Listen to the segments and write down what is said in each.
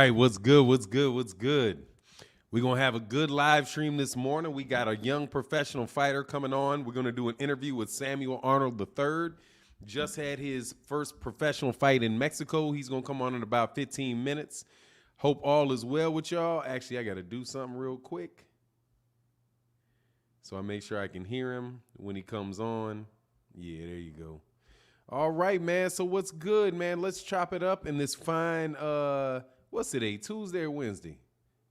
right, what's good? What's good? What's good? We're going to have a good live stream this morning. We got a young professional fighter coming on. We're going to do an interview with Samuel Arnold III. Just had his first professional fight in Mexico. He's going to come on in about 15 minutes. Hope all is well with y'all. Actually, I got to do something real quick, so I make sure I can hear him when he comes on. Yeah, there you go. All right, man. So what's good, man? Let's chop it up in this fine, what's today, Tuesday or Wednesday?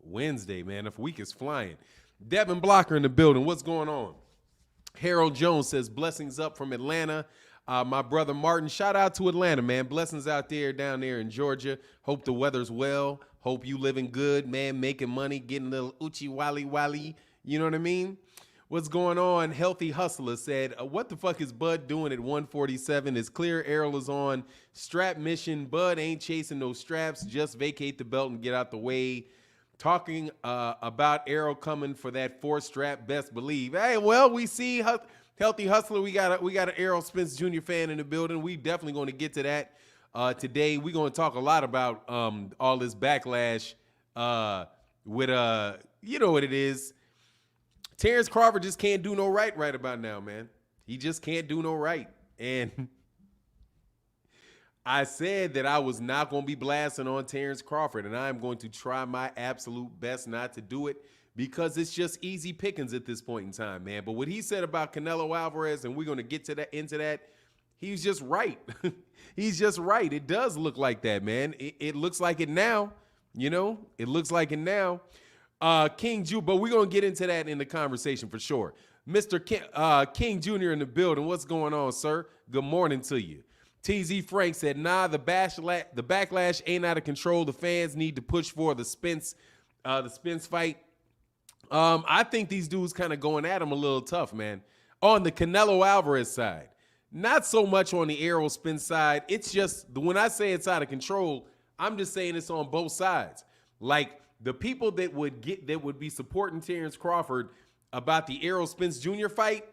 Wednesday, man. The week is flying. Devin Blocker in the building. What's going on? Harold Jones says, blessings up from Atlanta. My brother Martin, shout out to Atlanta, man. Blessings out there, down there in Georgia. Hope the weather's well. Hope you living good, man, making money, getting a little uchi wally wally. You know what I mean? What's going on? Healthy Hustler said, what the fuck is Bud doing at 147? It's clear Errol is on strap mission. Bud ain't chasing no straps. Just vacate the belt and get out the way. Talking about Errol coming for that fourth strap, best believe. Hey, well, we see Healthy Hustler. We got an Errol Spence Jr. fan in the building. We definitely going to get to that today. We're going to talk a lot about all this backlash with you know what it is. Terence Crawford just can't do no right about now, man. He just can't do no right. And I said that I was not going to be blasting on Terence Crawford, and I am going to try my absolute best not to do it because it's just easy pickings at this point in time, man. But what he said about Canelo Alvarez, and we're going to get to that into that, he's just right. He's just right. It does look like that, man. It looks like it now, you know? It looks like it now. King Ju, but we're going to get into that in the conversation for sure. Mr. King Jr. in the building. What's going on, sir? Good morning to you. TZ Frank said, nah, the backlash ain't out of control. The fans need to push for the Spence fight. I think these dudes kind of going at him a little tough, man. On the Canelo Alvarez side, not so much on the Errol Spence side. It's just, when I say it's out of control, I'm just saying it's on both sides. Like, the people that would be supporting Terence Crawford about the Errol Spence Jr. fight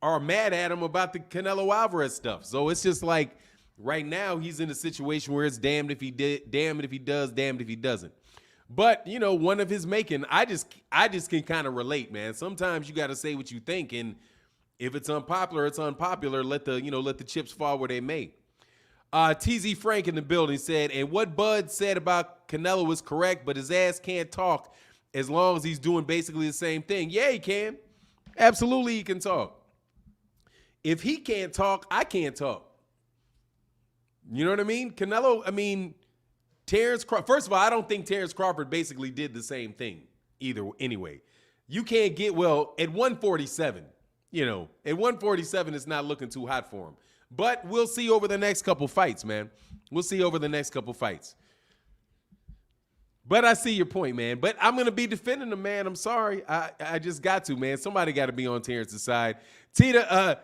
are mad at him about the Canelo Alvarez stuff. So it's just like right now he's in a situation where it's damned if he did, damned if he does, damned if he doesn't. But you know, one of his making, I just can kind of relate, man. Sometimes you got to say what you think, and if it's unpopular, it's unpopular. Let the chips fall where they may. TZ Frank in the building said, and what Bud said about Canelo is correct, but his ass can't talk as long as he's doing basically the same thing. Yeah, he can. Absolutely, he can talk. If he can't talk, I can't talk. You know what I mean? Terence Crawford, first of all, I don't think Terence Crawford basically did the same thing either anyway. You can't get, well, at 147, you know, at 147, it's not looking too hot for him. But we'll see over the next couple fights, man. We'll see over the next couple fights. But I see your point, man. But I'm going to be defending him, man. I'm sorry. I just got to, man. Somebody got to be on Terence's side. Tita,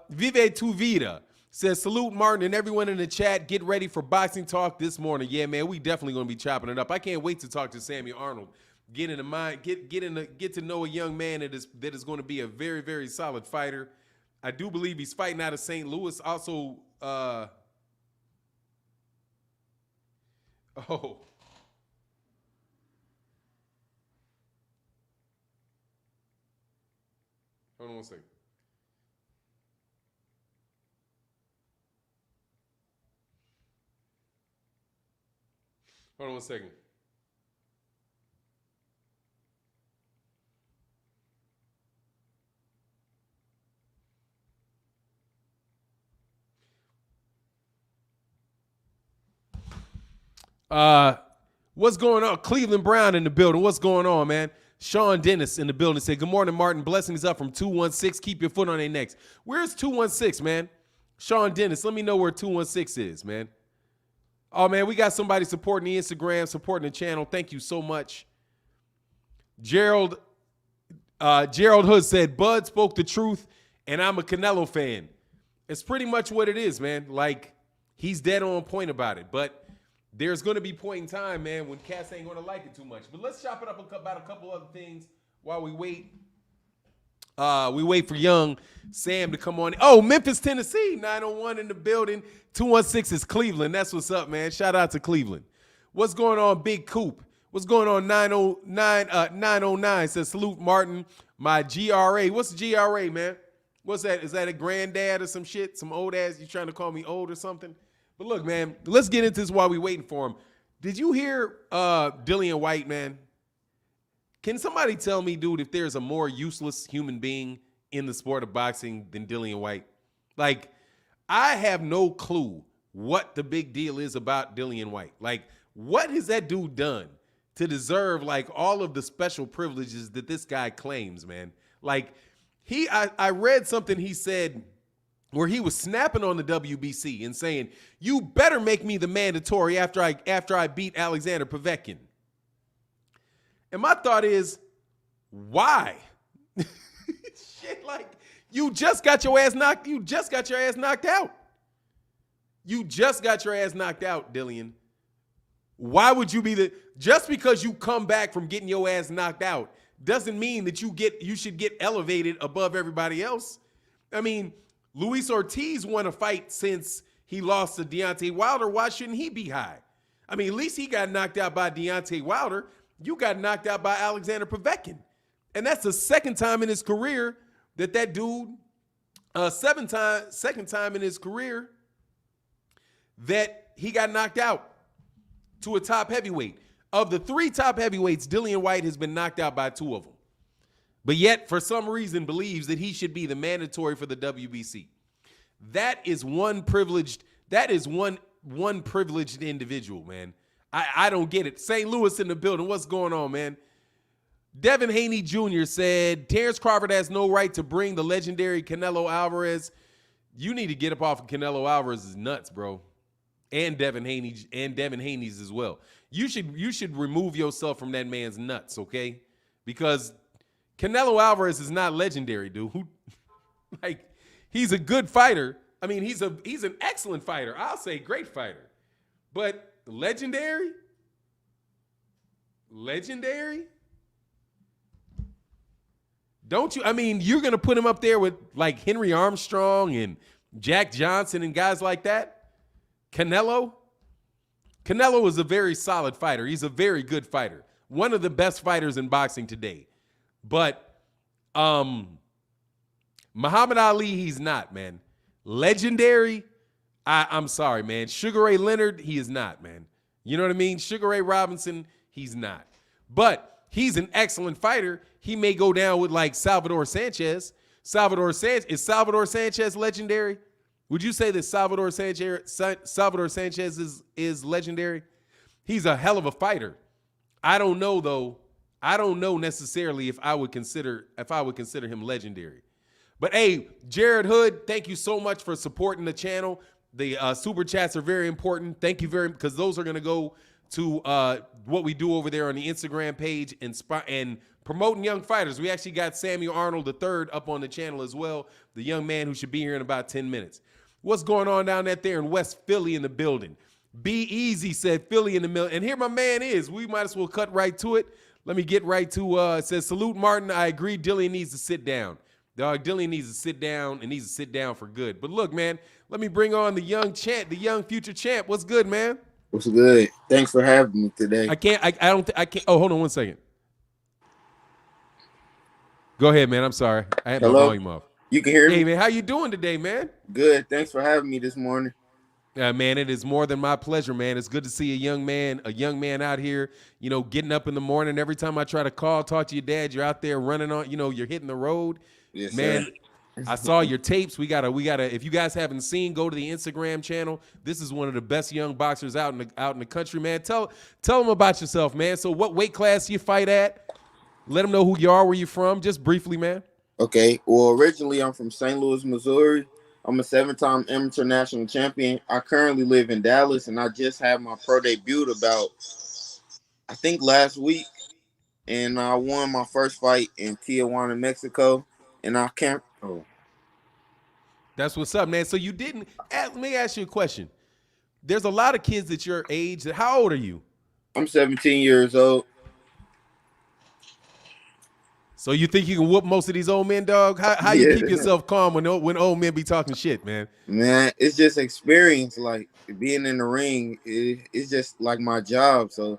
Vive Tu Vida says, salute Martin and everyone in the chat. Get ready for boxing talk this morning. Yeah, man, we definitely going to be chopping it up. I can't wait to talk to Samuel Arnold. Get to know a young man that is going to be a very, very solid fighter. I do believe he's fighting out of St. Louis. Also, Hold on one second. Hold on one second. What's going on? Cleveland Brown in the building. What's going on, man? Sean Dennis in the building said, good morning, Martin. Blessings up from 216. Keep your foot on their necks. Where's 216, man? Sean Dennis, let me know where 216 is, man. Oh, man, we got somebody supporting the Instagram, supporting the channel. Thank you so much. Gerald Hood said, Bud spoke the truth, and I'm a Canelo fan. It's pretty much what it is, man. Like, he's dead on point about it. But there's going to be a point in time, man, when cats ain't going to like it too much. But let's chop it up about a couple other things while we wait. We wait for young Sam to come on. Oh, Memphis, Tennessee, 901 in the building. 216 is Cleveland. That's what's up, man. Shout out to Cleveland. What's going on, Big Coop? What's going on, 909 says, salute Martin, my GRA. What's the GRA, man? What's that? Is that a granddad or some shit? Some old ass? You trying to call me old or something? But look, man, let's get into this while we waiting for him. Did you hear Dillian White, man? Can somebody tell me, dude, if there's a more useless human being in the sport of boxing than Dillian White? Like, I have no clue what the big deal is about Dillian White. Like, what has that dude done to deserve, like, all of the special privileges that this guy claims, man? Like, I read something he said where he was snapping on the WBC and saying, you better make me the mandatory after I beat Alexander Povetkin. And my thought is, why? Shit, like, you just got your ass knocked out. You just got your ass knocked out, Dillian. Why would you be just because you come back from getting your ass knocked out doesn't mean that you should get elevated above everybody else. I mean, Luis Ortiz won a fight since he lost to Deontay Wilder. Why shouldn't he be high? I mean, at least he got knocked out by Deontay Wilder. You got knocked out by Alexander Povetkin. And that's the second time in his career that dude, second time in his career that he got knocked out to a top heavyweight. Of the 3 top heavyweights, Dillian White has been knocked out by 2 of them. But yet, for some reason, believes that he should be the mandatory for the WBC. That is one privileged individual, man. I don't get it. St. Louis in the building. What's going on, man? Devin Haney Jr. said, Terence Crawford has no right to bring the legendary Canelo Alvarez. You need to get up off of Canelo Alvarez's nuts, bro. And Devin Haney's as well. You should remove yourself from that man's nuts, okay? Because Canelo Alvarez is not legendary, dude. Like, he's a good fighter. I mean, he's an excellent fighter. I'll say great fighter. But legendary? Don't you? I mean, you're going to put him up there with, like, Henry Armstrong and Jack Johnson and guys like that? Canelo is a very solid fighter. He's a very good fighter. One of the best fighters in boxing today. But Muhammad Ali, he's not, man. Legendary, I'm sorry, man. Sugar Ray Leonard, he is not, man. You know what I mean? Sugar Ray Robinson, he's not. But he's an excellent fighter. He may go down with, like, Salvador Sanchez. Is Salvador Sanchez legendary? Would you say that Salvador Sanchez is legendary? He's a hell of a fighter. I don't know, though. I don't know necessarily if I would consider him legendary. But hey, Jared Hood, thank you so much for supporting the channel. The super chats are very important. Thank you very much, because those are going to go to what we do over there on the Instagram page and promoting young fighters. We actually got Samuel Arnold III up on the channel as well, the young man who should be here in about 10 minutes. What's going on down there in West Philly in the building? Be Easy said Philly in the middle. And here my man is. We might as well cut right to it. Let me get right to it says, salute Martin. I agree. Dillian needs to sit down. Dog, Dillian needs to sit down and needs to sit down for good. But look, man, let me bring on the young future champ. What's good, man? What's good? Thanks for having me today. I can't. Oh, hold on 1 second. Go ahead, man. I'm sorry. I had my volume off. You can hear me? Hey, man, how you doing today, man? Good. Thanks for having me this morning. Man, it is more than my pleasure, man. It's good to see a young man out here, you know, getting up in the morning. Every time I try to talk to your dad, you're out there running on, you know, you're hitting the road. Yes, man. Sir. I saw your tapes. We gotta. If you guys haven't seen, go to the Instagram channel. This is one of the best young boxers out in the country, man. Tell them about yourself, man. So, what weight class you fight at? Let them know who you are, where you from, just briefly, man. Okay. Well, originally I'm from St. Louis, Missouri. I'm a 7-time amateur national champion. I currently live in Dallas, and I just had my pro debut about, I think, last week. And I won my first fight in Tijuana, Mexico. And I can't. Oh. That's what's up, man. So you didn't. Let me ask you a question. There's a lot of kids at your age. How old are you? I'm 17 years old. So you think you can whoop most of these old men, dog? How you keep Yeah, yourself calm when old men be talking shit, man? man, it's just experience. Like being in the ring, it's just like my job. So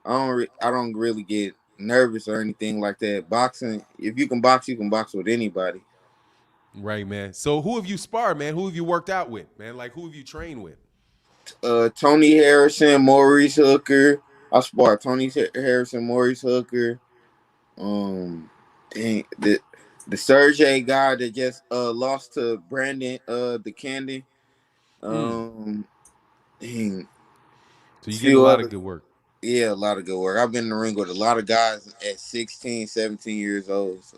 I don't really get nervous or anything like that. Boxing, if you can box with anybody. Right, man. So who have you sparred, man? Who have you worked out with, man? Like who have you trained with? Tony Harrison, Maurice Hooker. I sparred Harrison, Maurice Hooker. Um, and the Sergey guy that just lost to Brandon the Candy. Mm. Um, dang, So you getting a few lot of other. good work. Yeah, a lot of good work. I've been in the ring with a lot of guys at 16, 17 years old. So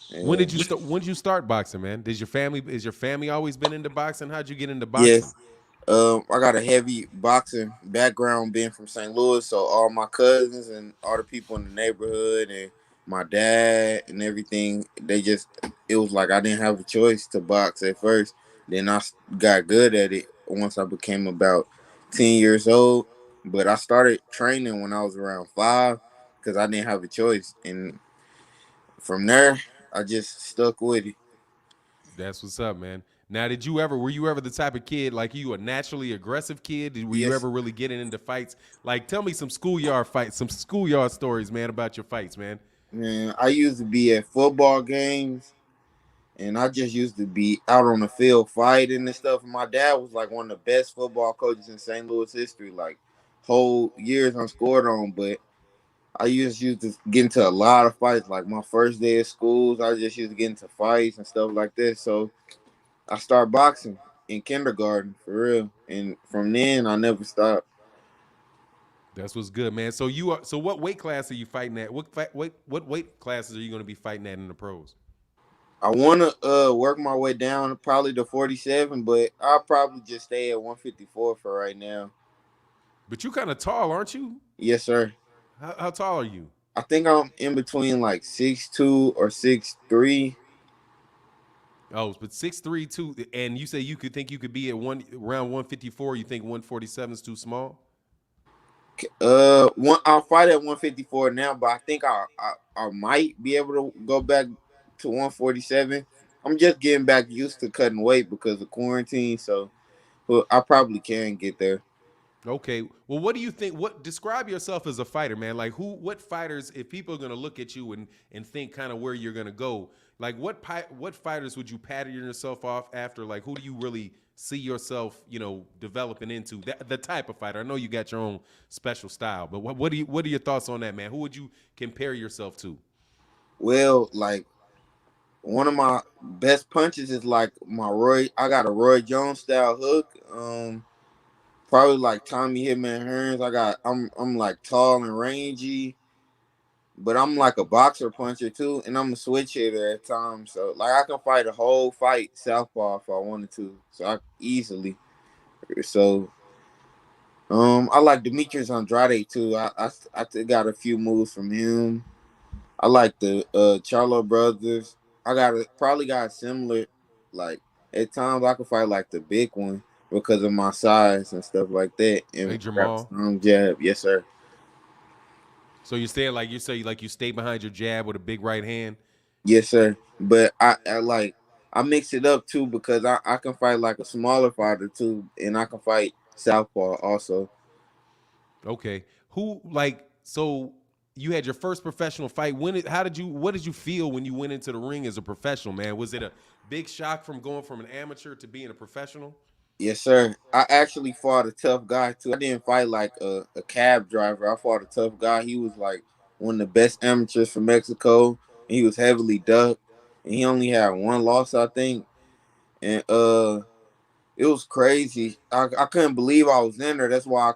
When yeah. did you start? When did you start boxing, man? Did your family? Is your family always been into boxing? How'd you get into boxing? Yes. I got a heavy boxing background being from St. Louis, so all my cousins and all the people in the neighborhood and my dad and everything, it was like I didn't have a choice to box at first. Then got good at it once I became about 10 years old. But I started training when I was around 5 because I didn't have a choice. And from there, I just stuck with it. That's what's up, man. Now, were you ever the type of kid like you a naturally aggressive kid? Were you Yes, ever really getting into fights? Like, tell me some schoolyard fights, some schoolyard stories, man, about your fights, man. man. I used to be at football games and I just used to be out on the field fighting and stuff. And my dad was like one of the best football coaches in St. Louis history, like whole years unscored on. But I used to get into a lot of fights. Like my first day of schools, I just used to get into fights and stuff like this. So I started boxing in kindergarten for real, and from then I never stopped. That's what's good, man. So you are. So what weight class are you fighting at? What weight classes are you going to be fighting at in the pros? I want to work my way down probably to 47, but I'll probably just stay at 154 for right now. But you kind of tall, aren't you? Yes, sir. How tall are you? I think I'm in between like 6'2" or 6'3". Oh, but 6'3", two, and you say you could think you could be at around 154. You think 147 is too small? I'll fight at 154 now, but I think I might be able to go back to 147. I'm just getting back used to cutting weight because of quarantine, so well, I probably can get there. Okay. Well, what do you think? What describe yourself as a fighter, man? Like what fighters? If people are gonna look at you and think kind of where you're gonna go, like what fighters would you pattern yourself off after? Like who do you really see yourself, developing into? The type of fighter. I know you got your own special style, but what are your thoughts on that, man? Who would you compare yourself to? Well, like one of my best punches is like my Roy. I got a Roy Jones style hook. Probably like Tommy Hitman Hearns. I'm like tall and rangy, but I'm like a boxer puncher too, and I'm a switch hitter at times. So like I can fight a whole fight southpaw if I wanted to. So I easily. So I like Demetrius Andrade too. Got a few moves from him. I like the Charlo brothers. Probably got similar. Like at times I could fight like the big one because of my size and stuff like that, Hey and I got a Jamal. strong jab. Yes, sir. So you're saying like you stay behind your jab with a big right hand. Yes, sir. But I mix it up too because I can fight like a smaller fighter too, and I can fight southpaw also. Okay. Who like so you had your first professional fight. What did you feel when you went into the ring as a professional, man? Was it a big shock from going from an amateur to being a professional? Yes, sir. I actually fought a tough guy too. I didn't fight like a cab driver. I fought a tough guy. He was like one of the best amateurs from Mexico. And he was heavily ducked, and he only had one loss, I think. And it was crazy. I couldn't believe I was in there. That's why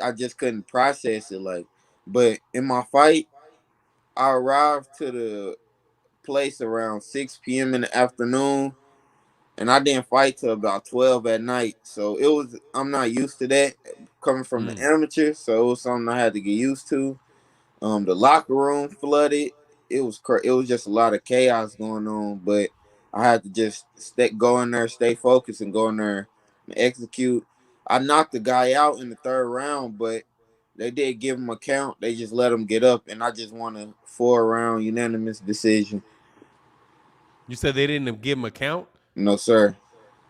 I just couldn't process it. Like, but in my fight, I arrived to the place around 6 p.m. in the afternoon, and I didn't fight till about 12 at night. So I'm not used to that coming from the Mm. amateur. So it was something I had to get used to. The locker room flooded. It was just a lot of chaos going on, but I had to just go in there, stay focused, and go in there and execute. I knocked the guy out in the third round, but They did give him a count. They just let him get up, and I just won a 4 round unanimous decision. You said they didn't give him a count. No sir.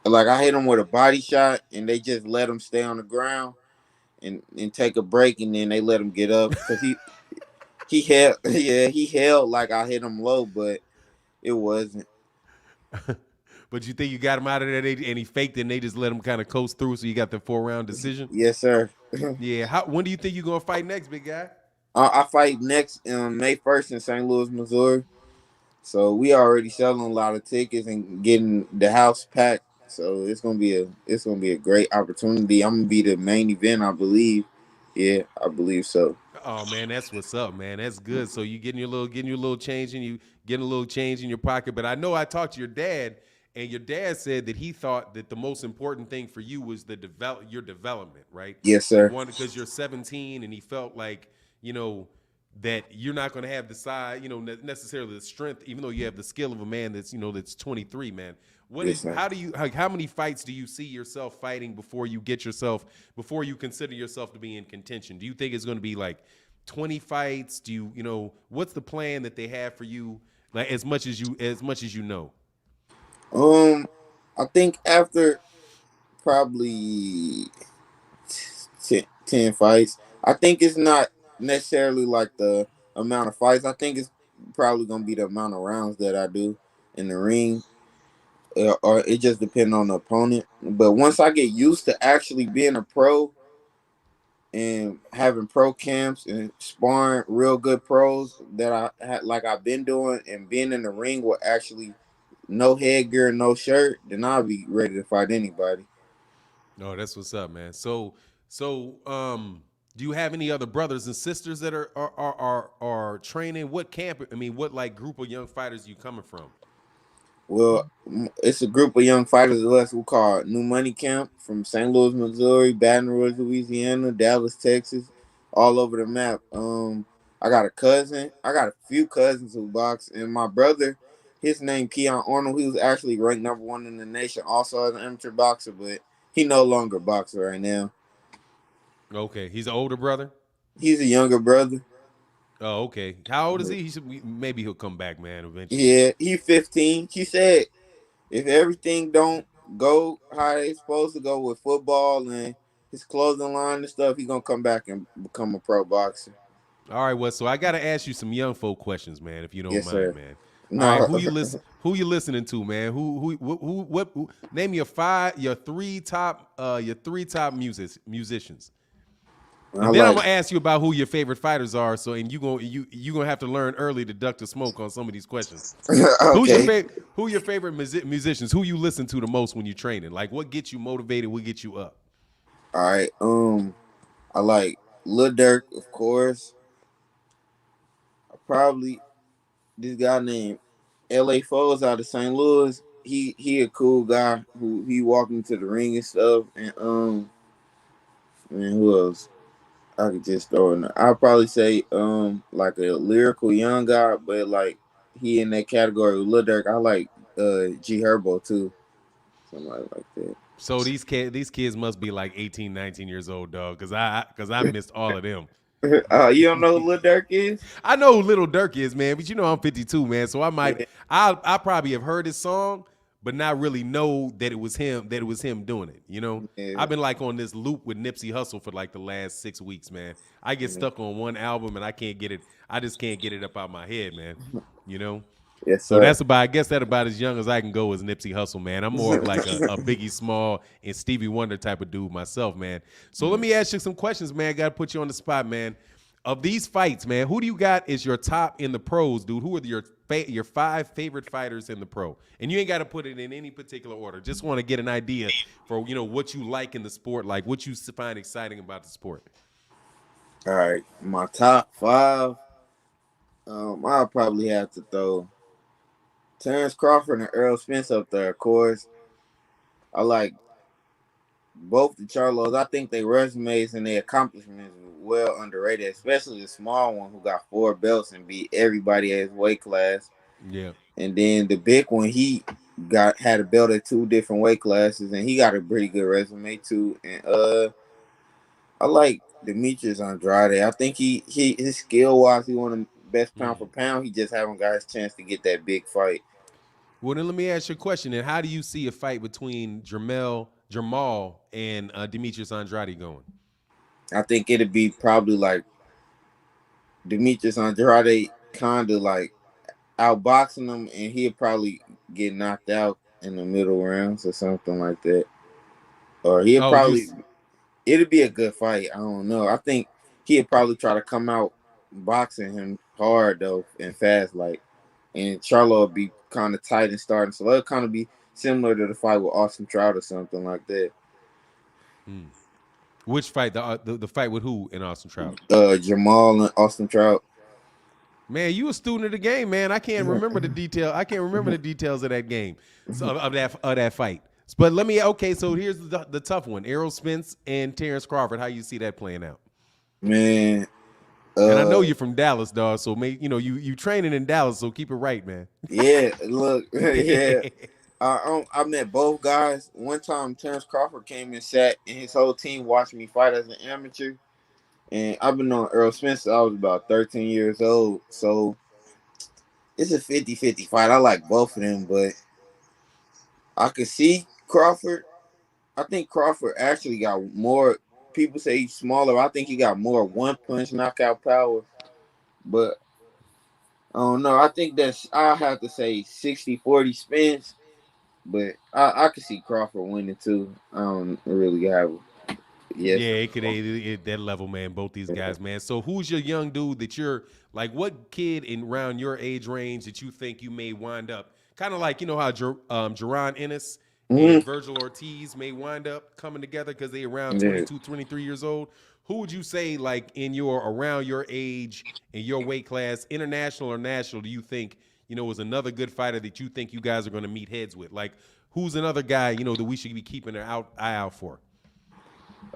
Like I hit him with a body shot, and they just let him stay on the ground and take a break, and then they let him get up because he held yeah he held like I hit him low, but it wasn't. But you think you got him out of there, and he faked it, and they just let him kind of coast through, so you got the 4 round decision. Yes sir. Yeah. When do you think you're gonna fight next, big guy? I fight next May 1st in St. Louis, Missouri. So we already selling a lot of tickets and getting the house packed. So it's gonna be a great opportunity. I'm gonna be the main event, I believe. Yeah, I believe so. Oh man, that's what's up, man. That's good. So you getting your little change, and you getting a little change in your pocket. But I know I talked to your dad, and your dad said that he thought that the most important thing for you was your development, right? Yes, He sir. wanted, because you're 17, and he felt like, you know, that you're not going to have the size, necessarily the strength, even though you have the skill of a man that's 23, man. Yes, sir. How many fights do you see yourself fighting before you consider yourself to be in contention? Do you think it's going to be like 20 fights? What's the plan that they have for you? Like, as much as you know. Um, I think after probably 10 fights, I think it's not necessarily like the amount of fights. I think it's probably gonna be the amount of rounds that I do in the ring. Or it just depends on the opponent. But once I get used to actually being a pro and having pro camps and sparring real good pros that I had, like I've been doing, and being in the ring with actually no headgear, no shirt, then I'll be ready to fight anybody. No, that's what's up, man. So, do you have any other brothers and sisters that are training? What camp? I mean, what like group of young fighters you coming from? Well, it's a group of young fighters of us we call New Money Camp from St. Louis, Missouri, Baton Rouge, Louisiana, Dallas, Texas, all over the map. I got a cousin. I got a few cousins who box, and my brother, his name Keon Arnold. He was actually ranked #1 in the nation, also as an amateur boxer, but he no longer boxer right now. Okay, he's an older brother. He's a younger brother. Oh, okay. How old is he? Maybe he'll come back, man, eventually. Yeah, he 15. He said if everything don't go how it's supposed to go with football and his clothing line and stuff, he gonna come back and become a pro boxer. All right, well, so I got to ask you some young folk questions, man, if you don't Yes, mind, sir. man. All right, No, who you listening to, man? Name your three top musicians. I And then I'm like gonna ask you about who your favorite fighters are. So, and you gonna have to learn early to duck the smoke on some of these questions. okay. Who your favorite musicians? Who you listen to the most when you're training? Like, what gets you motivated? What gets you up? All right. I like Lil Durk, of course. Probably this guy named L.A. Foles out of St. Louis. He a cool guy who he walked into the ring and stuff. And man, who else? I could just throw in. I'll probably say like a lyrical young guy, but like he in that category with Lil Durk. I like G Herbo too, somebody like that. So these kids must be like 18, 19 years old, dog. Cause I missed all of them. You don't know who Lil Durk is? I know who Little Dirk is, man, but I'm 52, man. So Yeah, I probably have heard his song, but not really know that it was him doing it. yeah, I've been like on this loop with Nipsey Hussle for like the last 6 weeks, man. I get yeah. stuck on one album and I can't get it. I just can't get it up out my head, man. You know. Yes, So sir. I guess that about as young as I can go as Nipsey Hussle, man. I'm more of like a Biggie Small and Stevie Wonder type of dude myself, man. So let me ask you some questions, man. Got to put you on the spot, man. Of these fights, man, who do you got as your top in the pros, dude? Who are your five favorite fighters in the pro? And you ain't got to put it in any particular order. Just want to get an idea for what you like in the sport, like what you find exciting about the sport. All right, my top five. I'll probably have to throw Terence Crawford and Earl Spence up there. Of course, I like both the Charlos. I think their resumes and their accomplishments are well underrated, especially the small one who got 4 belts and beat everybody at his weight class. Yeah. And then the big one, he had a belt at 2 different weight classes, and he got a pretty good resume too. And I like Demetrius Andrade. I think he his skill wise, he one of the best pound for Mm. pound. He just haven't got his chance to get that big fight. Well, then let me ask you a question. And how do you see a fight between Jamal and Demetrius Andrade going? I think it'd be probably like Demetrius Andrade kind of like outboxing him, and he'll probably get knocked out in the middle rounds or something like that. Or he'll Oh, probably it'll be a good fight. I don't know. I think he'll probably try to come out boxing him hard though and fast like, and Charlo will be kind of tight and starting, so it'll kind of be similar to the fight with Austin Trout or something like that. mm. Which fight? The fight with who in Austin Trout? Jamal and Austin Trout. Man, you a student of the game, man. I can't remember the detail. I can't remember the details of that game, so of that fight. But let me. Okay, so here's the tough one: Errol Spence and Terence Crawford. How you see that playing out? Man, And I know uh, you're from Dallas, dog. So you training in Dallas, so keep it right, man. yeah, look, yeah. I met both guys. One time, Terence Crawford came and sat, and his whole team watched me fight as an amateur. And I've been on Earl Spencer. I was about 13 years old. So it's a 50-50 fight. I like both of them, but I could see Crawford. I think Crawford actually got more. People say he's smaller. I think he got more one punch knockout power. But I don't know. I think I have to say 60-40 Spence. But I could see Crawford winning too. I don't really have yes Yeah, or it could no. that level, man. Both these guys, man. So who's your young dude that you're like? What kid in around your age range that you think you may wind up? Kind of like how Jerron Ennis Mm-hmm. and Virgil Ortiz may wind up coming together because they around Yeah. 22, 23 years old. Who would you say like in your around your age in your weight class, international or national? Do you think is another good fighter that you think you guys are going to meet heads with? Like who's another guy that we should be keeping an eye out for?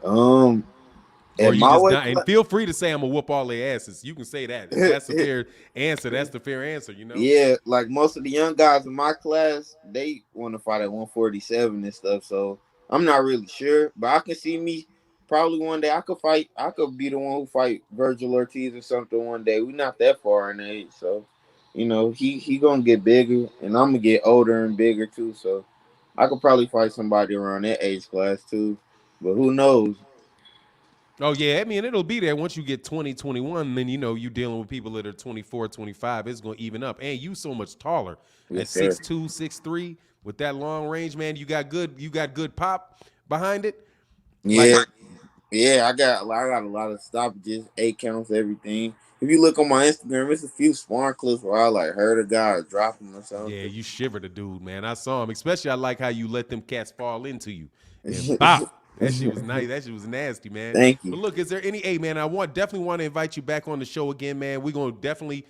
Um. Or At you my just weight die. And feel free to say I'm gonna whoop all their asses. You can say that. If that's a class. fair answer, that's the fair answer. Yeah, like most of the young guys in my class, they want to fight at 147 and stuff. So I'm not really sure, but I can see me probably one day. I could fight. I could be the one who fight Virgil Ortiz or something one day. We're not that far in age, so he gonna get bigger, and I'm gonna get older and bigger too. So I could probably fight somebody around that age class too. But who knows? Oh yeah, I mean it'll be there once you get 20, 21, then you dealing with people that are 24, 25. It's gonna even up. And you so much taller at Yes, sir. 6'2", 6'3", with that long range, man. You got good pop behind it. Like Yeah, yeah, I got a lot of stoppages, 8 counts, everything. If you look on my Instagram, it's a few sparring clips where I like heard a guy dropping or yeah, something. you shiver the dude, man. I saw him. Especially I like how you let them cats fall into you. And bop. That shit was nice. That shit was nasty, man. Thank But you. look, is there any man, I definitely want to invite you back on the show again, man. We're gonna definitely,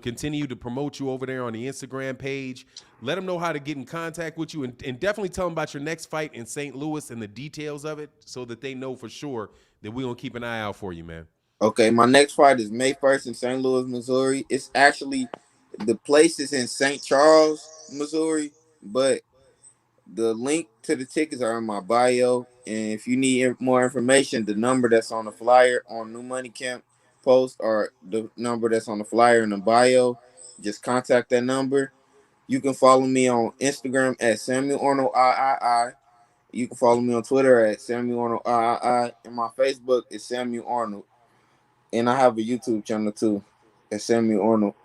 continue to promote you over there on the Instagram page. Let them know how to get in contact with you and definitely tell them about your next fight in St. Louis and the details of it so that they know for sure that we're gonna keep an eye out for you, man. Okay, my next fight is May 1st in St. Louis, Missouri. It's actually the place is in St. Charles, Missouri, but the link to the tickets are in my bio. And if you need more information, the number that's on the flyer on New Money Camp post or the number that's on the flyer in the bio, just contact that number. You can follow me on Instagram at Samuel Arnold III. You can follow me on Twitter at Samuel Arnold III. And my Facebook is Samuel Arnold. And I have a YouTube channel too at Samuel Arnold.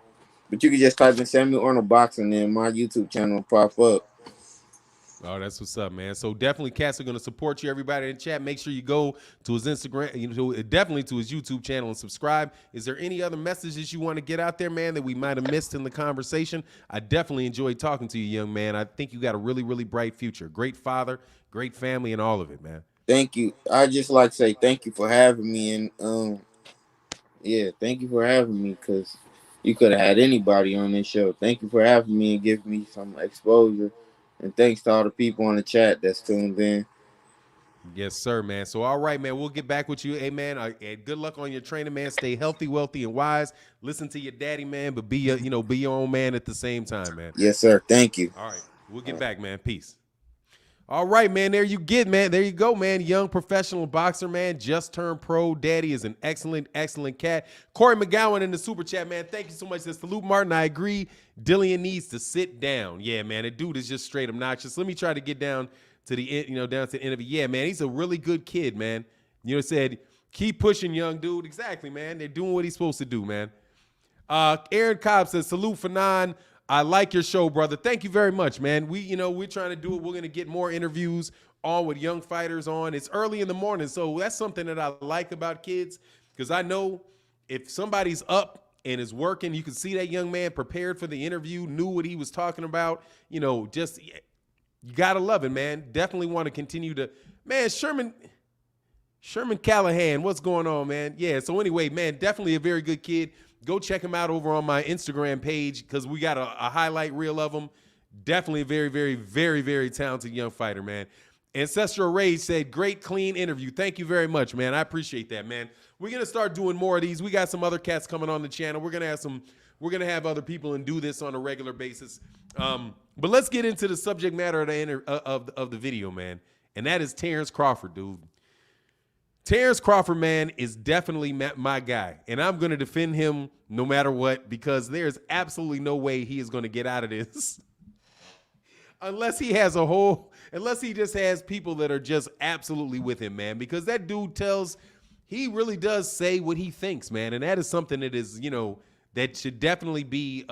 But you can just type in Samuel Arnold Boxing and my YouTube channel will pop up. Oh, that's what's up, man. So definitely, cats are going to support you. Everybody in chat, make sure you go to his Instagram, definitely to his YouTube channel and subscribe. Is there any other messages you want to get out there, man, that we might have missed in the conversation? I definitely enjoyed talking to you, young man. I think you got a really, really bright future. Great father, great family, and all of it, man. Thank you. I just like to say thank you for having me and yeah, thank you for having me because you could have had anybody on this show. Thank you for having me and giving me some exposure. And thanks to all the people on the chat that's tuned in. Yes, sir, man. So, all right, man, we'll get back with you. Hey, man, and good luck on your training, man. Stay healthy, wealthy, and wise. Listen to your daddy, man, but be your own man at the same time, man. Yes, sir. Thank you. All right, we'll get back, man. Peace. All right, man. There you get, man. There you go, man. Young professional boxer, man. Just turned pro. Daddy is an excellent, excellent cat. Corey McGowan in the super chat, man. Thank you so much. Says Salute Martin. I agree. Dillian needs to sit down. Yeah, man. The dude is just straight obnoxious. Let me try to get down to the end, down to the end of it. Yeah, man. He's a really good kid, man. Said keep pushing, young dude. Exactly, man. They're doing what he's supposed to do, man. Aaron Cobb says salute Fannon. I like your show, brother. Thank you very much, man. We're trying to do it. We're going to get more interviews on with young fighters on. It's early in the morning, so that's something that I like about kids, because I know if somebody's up and is working, you can see that young man prepared for the interview, knew what he was talking about. Just you got to love it, man. Definitely want to continue to, man, Sherman Callahan, what's going on, man? Yeah, so anyway, man, definitely a very good kid. Go check him out over on my Instagram page, because we got a highlight reel of him. Definitely a very, very, very, very talented young fighter, man. Ancestral Rage said, great, clean interview. Thank you very much, man. I appreciate that, man. We're going to start doing more of these. We got some other cats coming on the channel. We're going to have other people and do this on a regular basis. But let's get into the subject matter of the video, man. And that is Terence Crawford, dude. Terence Crawford, man, is definitely my guy, and I'm going to defend him no matter what, because there's absolutely no way he is going to get out of this unless he just has people that are just absolutely with him, man, because that dude he really does say what he thinks, man, and that is something that is, that should definitely be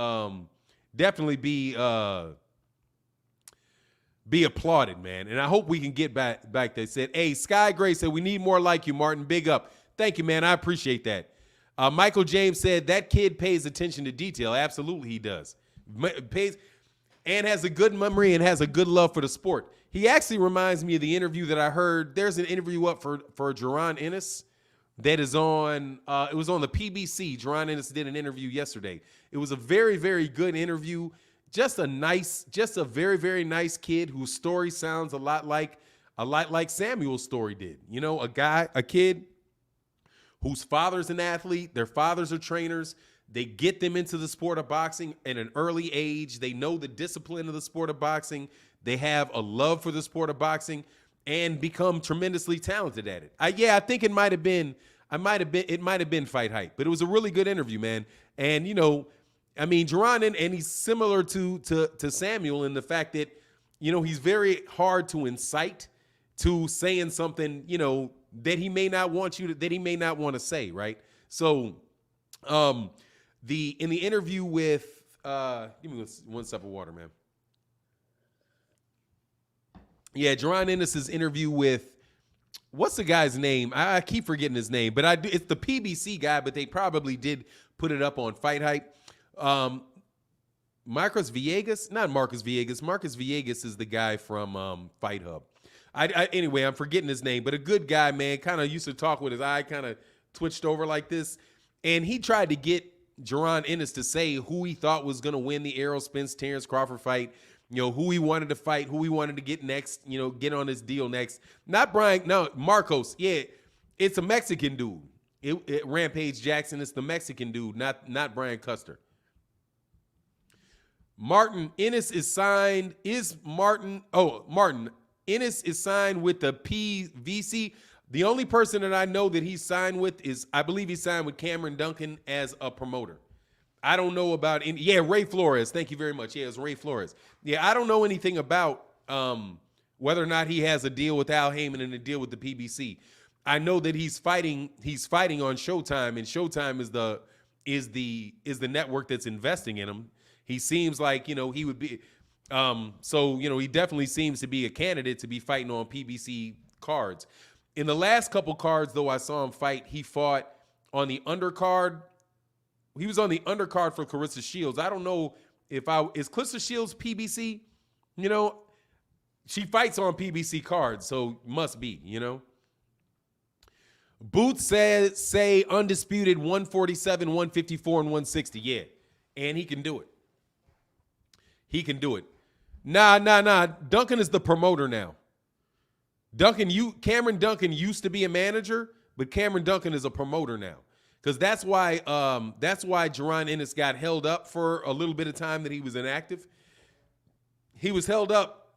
applauded, man. And I hope we can get back there. Said, hey, Sky Gray said, we need more like you, Martin. Big up. Thank you, man. I appreciate that. Michael James said, that kid pays attention to detail. Absolutely, he does. Pays and has a good memory and has a good love for the sport. He actually reminds me of the interview that I heard. There's an interview up for Jaron Ennis that is on, it was on the PBC. Jaron Ennis did an interview yesterday. It was a very, very good interview. Just a very, very nice kid whose story sounds a lot like Samuel's story did. A kid whose father's an athlete, their fathers are trainers. They get them into the sport of boxing at an early age. They know the discipline of the sport of boxing. They have a love for the sport of boxing and become tremendously talented at it. I think it might have been fight hype, but it was a really good interview, man. And Jaron, and he's similar to Samuel in the fact that, he's very hard to incite to saying something, that he may not want to say, right? So, in the interview with, give me one sip of water, man. Yeah, Jaron Ennis's interview with, what's the guy's name? I keep forgetting his name, but it's the PBC guy, but they probably did put it up on Fight Hype. Marcus Villegas, not Marcus Villegas. Marcus Villegas is the guy from Fight Hub. Anyway, I'm forgetting his name, but a good guy, man. Kind of used to talk with his eye kind of twitched over like this, and he tried to get Jaron Ennis to say who he thought was going to win the Errol Spence Terence Crawford fight. Who he wanted to fight, who he wanted to get next. Get on this deal next. Not Brian. No, Marcos. Yeah, it's a Mexican dude. Rampage Jackson. It's the Mexican dude, not Brian Custer. Martin Ennis is signed. Martin Ennis is signed with the PVC. The only person that I know that he's signed with is, I believe he signed with Cameron Duncan as a promoter. I don't know about any. Yeah, Ray Flores. Thank you very much. Yeah, it's Ray Flores. Yeah, I don't know anything about whether or not he has a deal with Al Heyman and a deal with the PBC. I know that he's fighting on Showtime, and Showtime is the network that's investing in him. He seems like, he would be he definitely seems to be a candidate to be fighting on PBC cards. In the last couple cards, though, I saw him fight. He fought on the undercard. He was on the undercard for Clarissa Shields. I don't know is Clarissa Shields PBC? She fights on PBC cards, so must be, Boots say undisputed 147, 154, and 160. Yeah, and he can do it. Nah. Duncan is the promoter now. Cameron Duncan used to be a manager, but Cameron Duncan is a promoter now. Because that's why Jaron Ennis got held up for a little bit of time that he was inactive. He was held up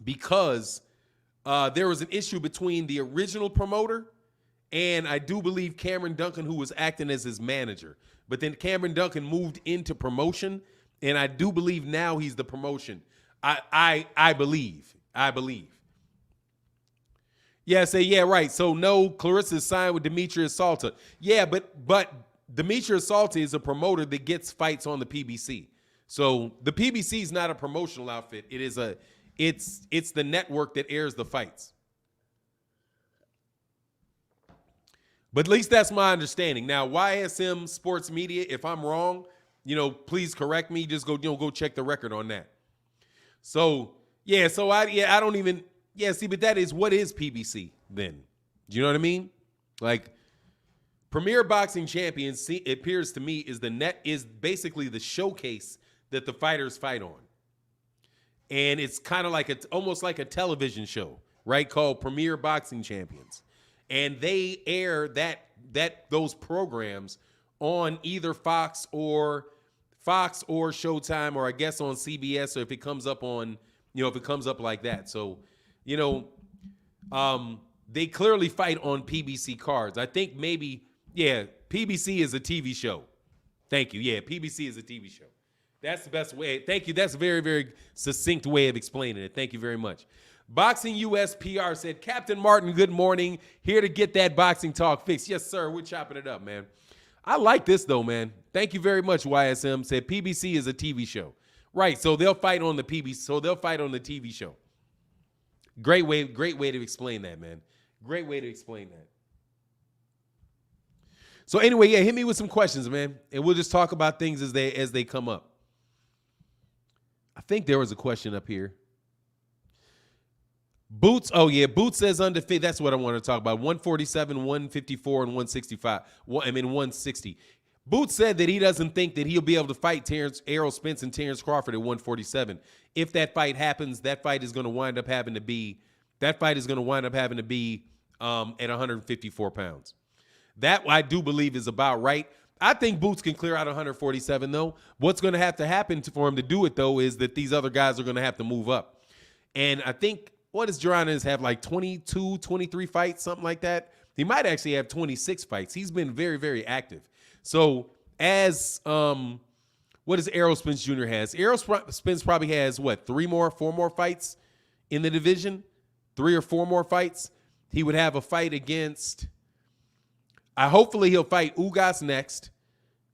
because there was an issue between the original promoter and I do believe Cameron Duncan, who was acting as his manager. But then Cameron Duncan moved into promotion, and I do believe now he's the promotion. I believe. Yeah, right. So no, Clarissa signed with Demetrius Salta. Yeah, but Demetrius Salta is a promoter that gets fights on the PBC. So the PBC is not a promotional outfit. It is it's the network that airs the fights. But at least that's my understanding. Now, YSM Sports Media, if I'm wrong, please correct me. Just go check the record on that. So, I don't even, but that is, what is PBC then? Do you know what I mean? Like, Premier Boxing Champions, it appears to me, is basically the showcase that the fighters fight on. And it's kind of like almost like a television show, right? Called Premier Boxing Champions. And they air those programs on either Fox or Showtime, or I guess on CBS, or if it comes up like that. So, they clearly fight on PBC cards. I think maybe, PBC is a TV show. Thank you. Yeah, PBC is a TV show. That's the best way. Thank you. That's a very, very succinct way of explaining it. Thank you very much. Boxing US PR said, Captain Martin, good morning. Here to get that boxing talk fixed. Yes, sir. We're chopping it up, man. I like this, though, man. Thank you very much, YSM. Said PBC is a TV show. Right, so they'll fight on the PBC. So they'll fight on the TV show. Great way to explain that, man. Great way to explain that. So anyway, hit me with some questions, man. And we'll just talk about things as they come up. I think there was a question up here. Boots, Boots says undefeated. That's what I want to talk about. 147, 154, and 165. 160. Boots said that he doesn't think that he'll be able to fight Errol Spence and Terence Crawford at 147. If that fight happens, that fight is going to wind up having to be at 154 pounds. That I do believe is about right. I think Boots can clear out 147, though. What's going to have to happen for him to do it, though, is that these other guys are going to have to move up. And I think, what does Geronimo have, like 22, 23 fights, something like that? He might actually have 26 fights. He's been very, very active. So as what does Errol Spence Jr. has? Errol Spence probably has, 4 more fights in the division? 3 or 4 more fights? He would have a fight against, hopefully he'll fight Ugas next.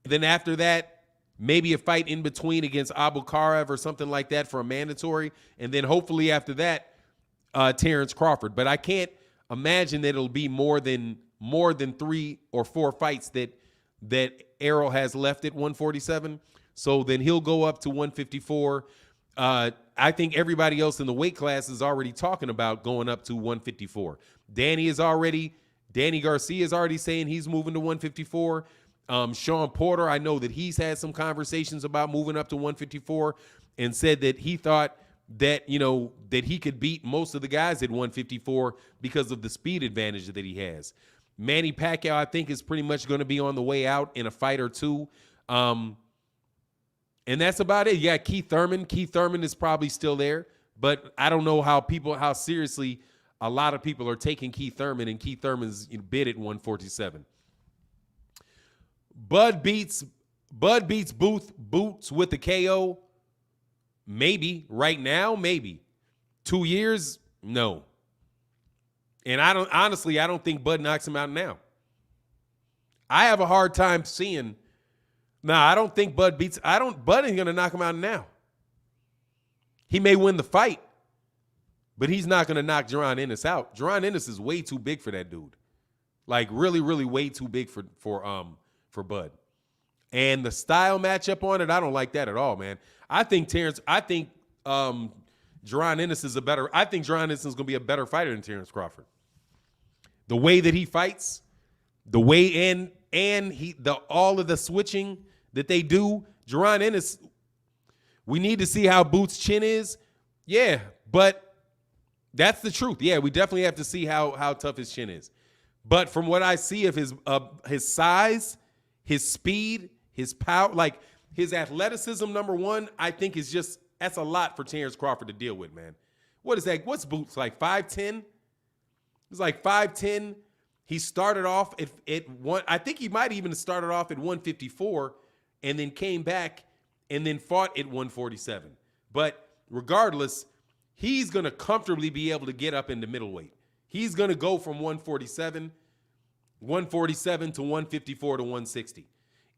Then after that, maybe a fight in between against Abukharev or something like that for a mandatory. And then hopefully after that, Terence Crawford. But I can't imagine that it'll be more than 3 or 4 fights that Errol has left at 147. So then he'll go up to 154. I think everybody else in the weight class is already talking about going up to 154. Danny Garcia is already saying he's moving to 154. Sean Porter, I know that he's had some conversations about moving up to 154 and said that he thought that, that he could beat most of the guys at 154 because of the speed advantage that he has. Manny Pacquiao, I think, is pretty much going to be on the way out in a fight or two. And that's about it. Yeah, Keith Thurman. Keith Thurman is probably still there, but I don't know how seriously a lot of people are taking Keith Thurman, and Keith Thurman's bid at 147. Bud beats Boots with the KO. Maybe right now, maybe 2 years, no. And I don't think Bud knocks him out now. I have a hard time seeing. I don't think Bud Bud ain't going to knock him out now. He may win the fight, but he's not going to knock Jaron Ennis out. Jaron Ennis is way too big for that dude. Like really, really way too big for Bud. And the style matchup on it, I don't like that at all, man. I think Jaron Ennis is Jaron Ennis is going to be a better fighter than Terence Crawford. The way that he fights, the way all of the switching that they do, Jaron Ennis, we need to see how Boots' chin is. Yeah, but that's the truth. Yeah, we definitely have to see how tough his chin is. But from what I see of his size, his speed, his power, like his athleticism, number one, I think that's a lot for Terence Crawford to deal with, man. what is that? What's Boots like 5'10"? It's like 5'10". He started off at one. I think he might even have started off at 154 and then came back and then fought at 147. But regardless, he's going to comfortably be able to get up into middleweight. He's going to go from 147 to 154 to 160.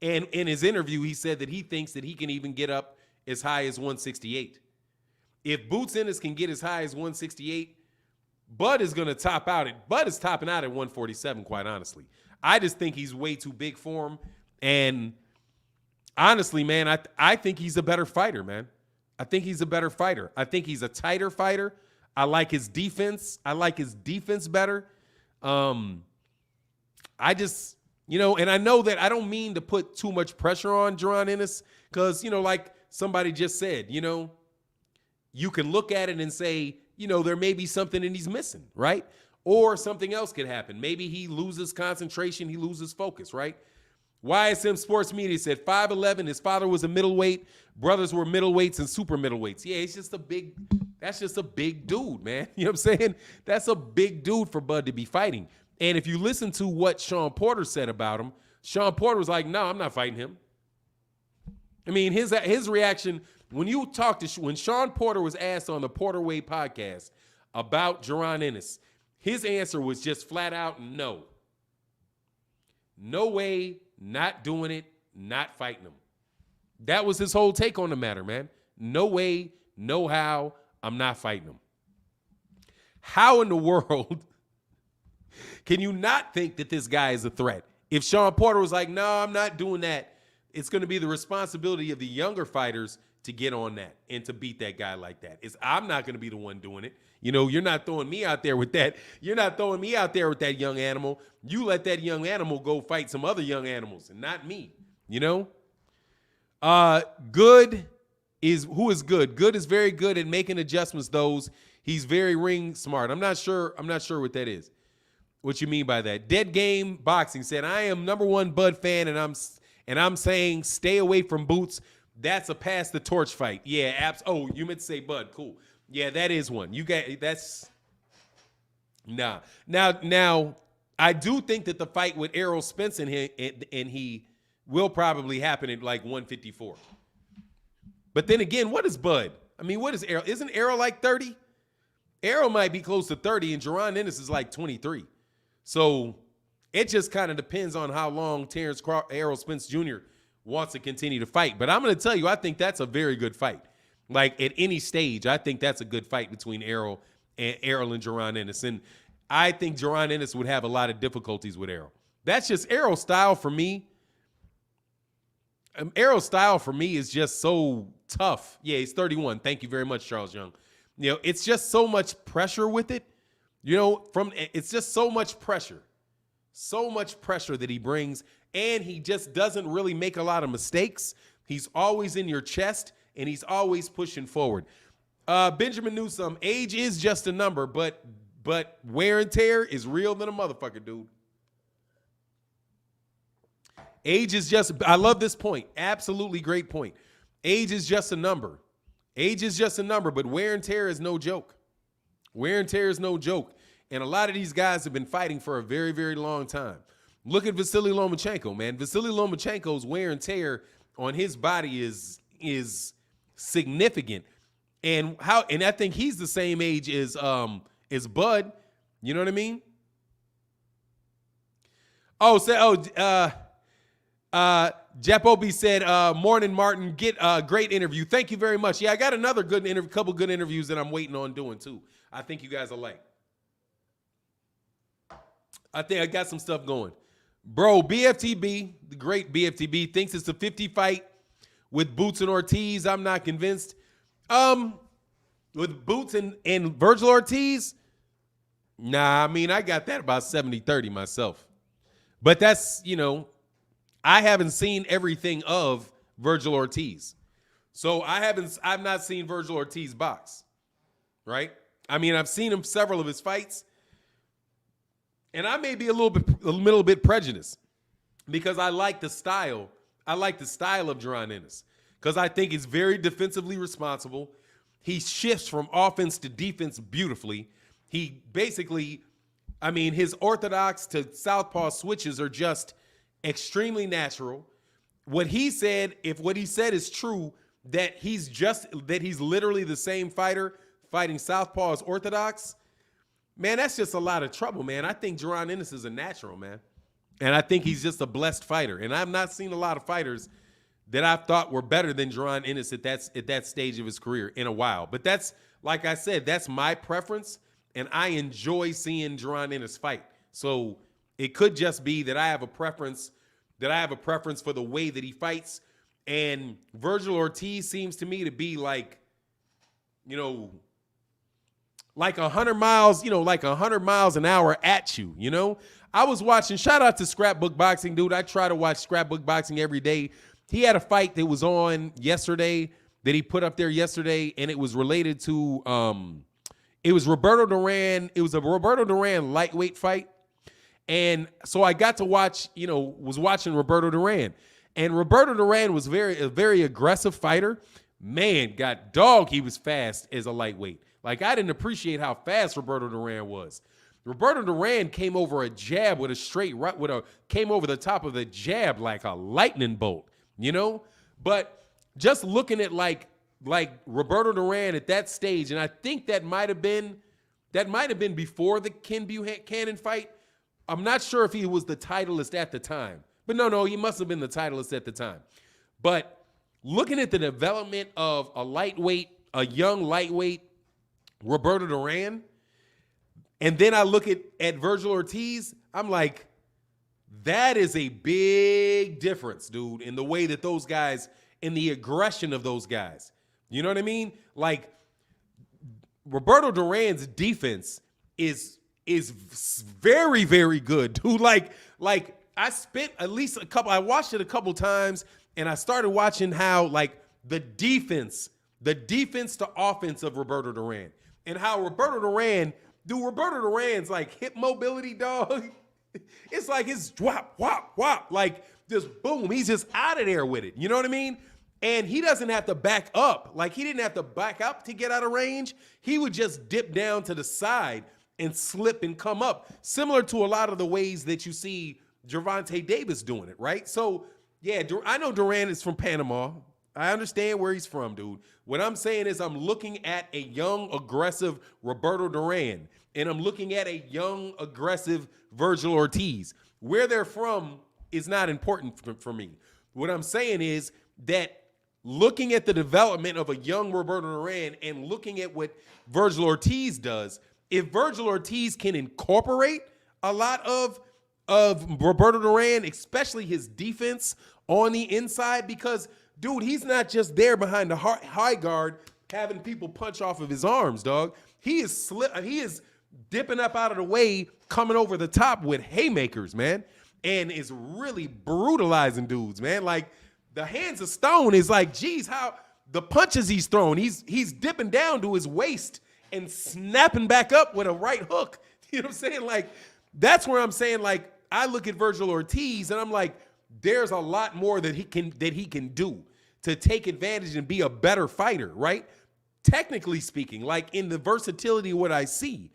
And in his interview, he said that he thinks that he can even get up as high as 168. If Boots Ennis can get as high as 168, Bud is going to top out at Bud is topping out at 147, quite honestly. I just think he's way too big for him. And honestly, man, I think he's a better fighter, man. I think he's a better fighter. I think he's a tighter fighter. I like his defense. I like his defense better. I just, and I know that I don't mean to put too much pressure on Jaron Ennis because, like somebody just said, you can look at it and say, there may be something and he's missing, right? Or something else could happen. Maybe he loses concentration, he loses focus, right? YSM Sports Media said 5'11", his father was a middleweight, brothers were middleweights and super middleweights. Yeah, that's just a big dude, man. You know what I'm saying? That's a big dude for Bud to be fighting. And if you listen to what Sean Porter said about him, Sean Porter was like, no, I'm not fighting him. I mean, his reaction when Sean Porter was asked on the Porter Way podcast about Jaron Ennis, his answer was just flat out no. No way, not doing it, not fighting him. That was his whole take on the matter, man. No way, no how, I'm not fighting him. How in the world can you not think that this guy is a threat? If Sean Porter was like, no, I'm not doing that, it's going to be the responsibility of the younger fighters to get on that and to beat that guy like that. I'm not going to be the one doing it. You're not throwing me out there with that. You're not throwing me out there with that young animal. You let that young animal go fight some other young animals and not me, Good is who is good. Good is very good at making adjustments. He's very ring smart. I'm not sure what that is. What you mean by that? Dead Game Boxing said, I am #1 Bud fan and I'm saying stay away from Boots. That's a pass the torch fight. Yeah, oh, you meant to say Bud. Cool. Yeah, that is one. That's nah. Now, I do think that the fight with Errol Spence and he will probably happen at like 154. But then again, what is Bud? I mean, what is Errol? Isn't Errol like 30? Errol might be close to 30, and Jaron Ennis is like 23. So it just kind of depends on how long Terence Errol Spence Jr. wants to continue to fight. But I'm going to tell you, I think that's a very good fight. Like at any stage, I think that's a good fight between Errol and Jaron Ennis. And I think Jaron Ennis would have a lot of difficulties with Errol. That's just Errol's style for me. Errol's style for me is just so tough. Yeah, he's 31. Thank you very much, Charles Young. It's just so much pressure with it. It's just so much pressure. So much pressure that he brings, and he just doesn't really make a lot of mistakes. He's always in your chest, and he's always pushing forward. Benjamin Newsome, age is just a number, but wear and tear is real than a motherfucker, dude. Age is just, I love this point. Absolutely great point. Age is just a number. Age is just a number, but wear and tear is no joke. Wear and tear is no joke. And a lot of these guys have been fighting for a very, very long time. Look at Vasily Lomachenko, man. Vasily Lomachenko's wear and tear on his body is significant. And I think he's the same age as Bud. You know what I mean? Jeff Obie said, morning, Martin. Get a great interview. Thank you very much. Yeah, I got another couple good interviews that I'm waiting on doing too. I think you guys will like. I think I got some stuff going. Bro, BFTB, the great BFTB, thinks it's a 50 fight with Boots and Ortiz. I'm not convinced. With Boots and Virgil Ortiz, nah, I mean, I got that about 70-30 myself. But that's, I haven't seen everything of Virgil Ortiz. So I've not seen Virgil Ortiz box, right? I mean, I've seen several of his fights. And I may be a little bit prejudiced because I like the style. I like the style of Jaron Ennis because I think he's very defensively responsible. He shifts from offense to defense beautifully. He basically, I mean, his orthodox to southpaw switches are just extremely natural. What he said, if what he said is true, that he's literally the same fighter fighting southpaw as orthodox, man, that's just a lot of trouble, man. I think Jaron Ennis is a natural, man. And I think he's just a blessed fighter. And I've not seen a lot of fighters that I thought were better than Jaron Ennis at that stage of his career in a while. But that's, like I said, that's my preference, and I enjoy seeing Jaron Ennis fight. So it could just be that I have a preference for the way that he fights. And Virgil Ortiz seems to me to be like 100 miles, like 100 miles an hour at you, I was watching, shout out to Scrapbook Boxing, dude. I try to watch Scrapbook Boxing every day. He had a fight that was on yesterday that he put up there yesterday, and it was related to it was Roberto Duran. It was a Roberto Duran lightweight fight. And so I got to watch, was watching Roberto Duran. And Roberto Duran was a very aggressive fighter. Man, got dog, he was fast as a lightweight. Like, I didn't appreciate how fast Roberto Duran was. Roberto Duran came over a jab with a straight right, came over the top of the jab like a lightning bolt, But just looking at like Roberto Duran at that stage, and I think that might have been before the Ken Buchanan fight. I'm not sure if he was the titleist at the time. But no, he must have been the titleist at the time. But looking at the development of a young lightweight, Roberto Duran, and then I look at Virgil Ortiz, I'm like, that is a big difference, dude, in the way that those guys, in the aggression of those guys. You know what I mean? Like, Roberto Duran's defense is very, very good, dude. Like I spent I watched it a couple times, and I started watching how, like, the defense to offense of Roberto Duran, and how Roberto Duran's like hip mobility, dog. It's like it's whop, whop, whop, like just boom. He's just out of there with it. You know what I mean? And he doesn't have to back up. Like, he didn't have to back up to get out of range. He would just dip down to the side and slip and come up, similar to a lot of the ways that you see Gervonta Davis doing it, right? So, yeah, I know Duran is from Panama. I understand where he's from, dude. What I'm saying is I'm looking at a young, aggressive Roberto Duran, and I'm looking at a young, aggressive Virgil Ortiz. Where they're from is not important for me. What I'm saying is that looking at the development of a young Roberto Duran and looking at what Virgil Ortiz does, if Virgil Ortiz can incorporate a lot of Roberto Duran, especially his defense on the inside, because, dude, he's not just there behind the high guard having people punch off of his arms, dog. He is dipping up out of the way, coming over the top with haymakers, man, and is really brutalizing dudes, man. Like, the hands of stone is like, geez, how the punches he's throwing, he's dipping down to his waist and snapping back up with a right hook. You know what I'm saying? Like, that's where I'm saying, like, I look at Virgil Ortiz and I'm like, there's a lot more that he can do to take advantage and be a better fighter, right? Technically speaking, like, in the versatility of what I see.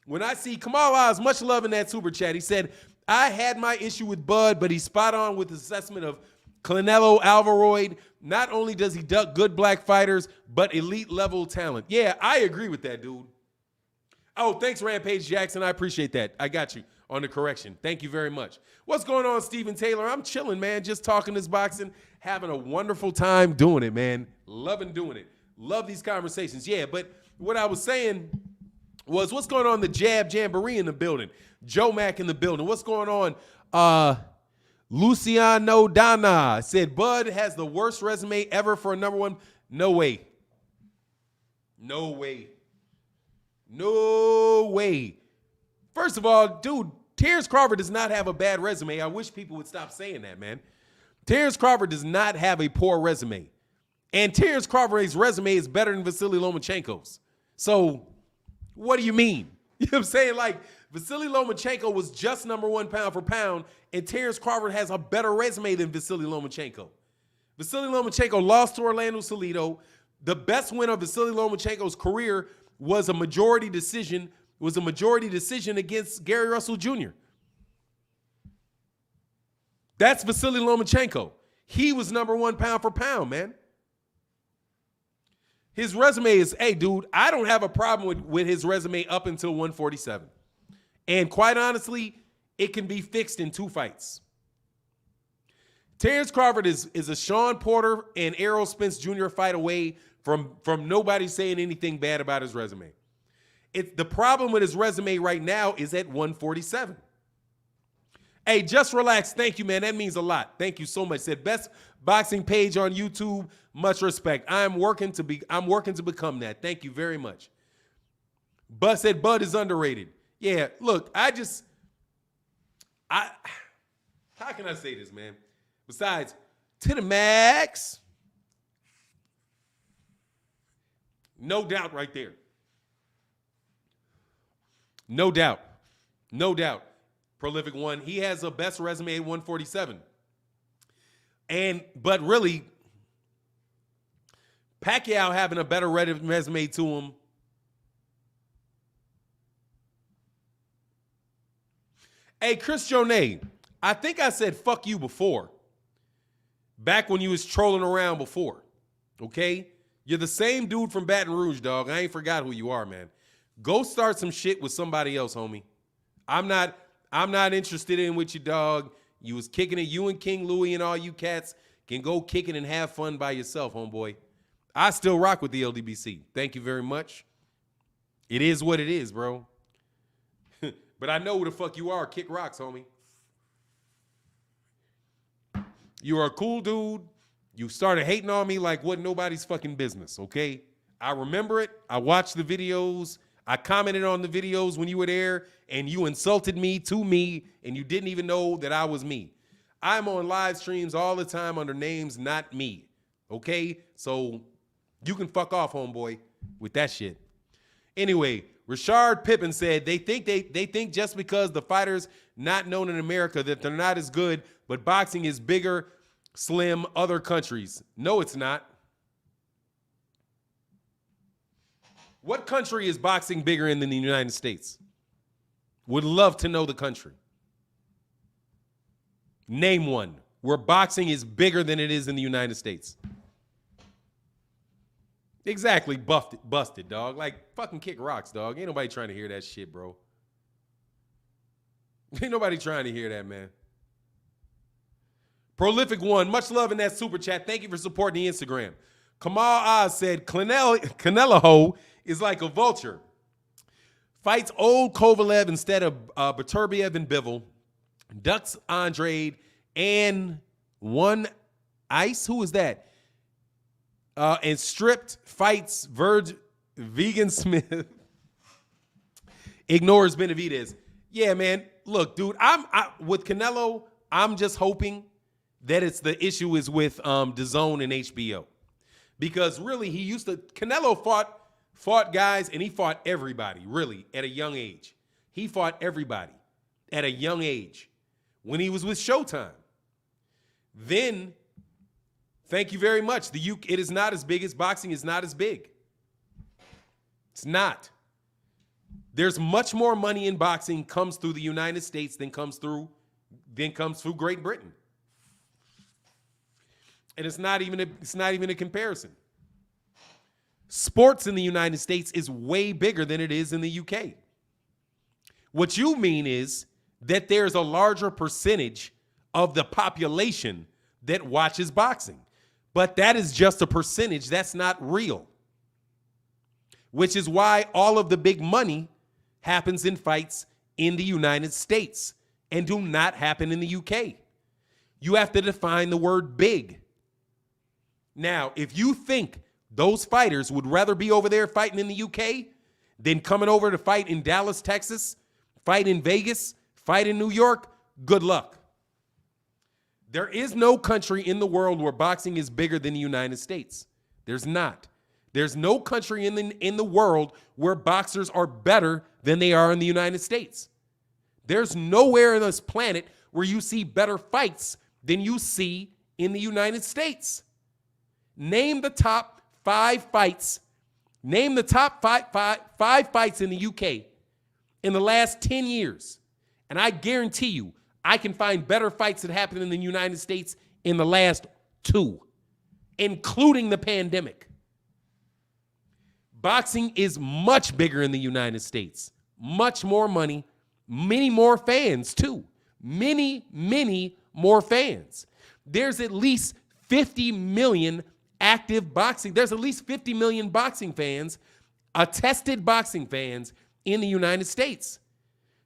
When I see Kamal Oz, much love in that super chat. He said, I had my issue with Bud, but he's spot on with his assessment of Canelo Alvaroid. Not only does he duck good black fighters, but elite level talent. Yeah, I agree with that, dude. Oh, thanks, Rampage Jackson. I appreciate that. I got you on the correction. Thank you very much. What's going on, Stephen Taylor? I'm chilling, man. Just talking this boxing, having a wonderful time doing it, man. Loving doing it. Love these conversations. Yeah, but what I was saying was, what's going on, the Jab Jamboree in the building? Joe Mack in the building. What's going on? Luciano Dana said, Bud has the worst resume ever for a number one. No way. No way. No way. First of all, dude, Terence Crawford does not have a bad resume. I wish people would stop saying that, man. Terence Crawford does not have a poor resume. And Terence Crawford's resume is better than Vasily Lomachenko's. So what do you mean? You know what I'm saying? Like, Vasily Lomachenko was just number one pound for pound, and Terence Crawford has a better resume than Vasily Lomachenko. Vasily Lomachenko lost to Orlando Salido. The best win of Vasily Lomachenko's career was a majority decision against Gary Russell Jr. That's Vasily Lomachenko. He was number one pound for pound, man. His resume is, hey, dude, I don't have a problem with his resume up until 147. And quite honestly, it can be fixed in 2 fights. Terence Crawford is a Sean Porter and Errol Spence Jr. fight away from nobody saying anything bad about his resume. The problem with his resume right now is at 147. Hey, just relax. Thank you, man. That means a lot. Thank you so much. Said best boxing page on YouTube. Much respect. I'm working to become that. Thank you very much. Bud said Bud is underrated. Yeah, look, how can I say this, man? Besides, to the max. No doubt right there. No doubt. No doubt. Prolific one. He has a best resume at 147. But really, Pacquiao having a better resume to him. Hey, Chris Jonay, I think I said fuck you before. Back when you was trolling around before. Okay? You're the same dude from Baton Rouge, dog. I ain't forgot who you are, man. Go start some shit with somebody else, homie. I'm not interested in with you, dog. You was kicking it. You and King Louie and all you cats can go kick it and have fun by yourself, homeboy. I still rock with the LDBC. Thank you very much. It is what it is, bro. But I know who the fuck you are. Kick rocks, homie. You are a cool dude. You started hating on me like what nobody's fucking business, okay? I remember it. I watched the videos. I commented on the videos when you were there, and you insulted me to me, and you didn't even know that I was me. I'm on live streams all the time under names not me, okay? So you can fuck off, homeboy, with that shit. Anyway, Rashard Pippen said they think just because the fighters not known in America that they're not as good, but boxing is bigger, slim, other countries. No, it's not. What country is boxing bigger in than the United States? Would love to know the country. Name one where boxing is bigger than it is in the United States. Exactly, busted, dog. Like, fucking kick rocks, dog. Ain't nobody trying to hear that shit, bro. Ain't nobody trying to hear that, man. Prolific one, much love in that super chat. Thank you for supporting the Instagram. Kamal Oz said, Canelo is like a vulture. Fights old Kovalev instead of Beterbiev and Bivol. Ducks Andrade and one Ice. Who is that? And stripped fights Vegan Smith. Ignores Benavidez. Yeah, man. Look, dude, with Canelo, I'm just hoping that the issue is with DAZN and HBO. Because really, Canelo fought guys, and he fought everybody, really, at a young age. He fought everybody at a young age when he was with Showtime. Then, thank you very much. It is not as big as boxing is not as big. It's not. There's much more money in boxing comes through the United States than comes through Great Britain. And it's not even a comparison. Sports in the United States is way bigger than it is in the UK. What you mean is that there's a larger percentage of the population that watches boxing. But that is just a percentage. That's not real. Which is why all of the big money happens in fights in the United States and do not happen in the UK. You have to define the word big. Now, if you think those fighters would rather be over there fighting in the UK than coming over to fight in Dallas, Texas, fight in Vegas, fight in New York, good luck. There is no country in the world where boxing is bigger than the United States. There's not. There's no country in the world where boxers are better than they are in the United States. There's nowhere on this planet where you see better fights than you see in the United States. Name the top 5 fights. Name the top five fights in the UK in the last 10 years. And I guarantee you, I can find better fights that happened in the United States in the last 2, including the pandemic. Boxing is much bigger in the United States. Much more money, many more fans too. Many, many more fans. There's at least 50 million active boxing. There's at least 50 million boxing fans, attested boxing fans in the United States.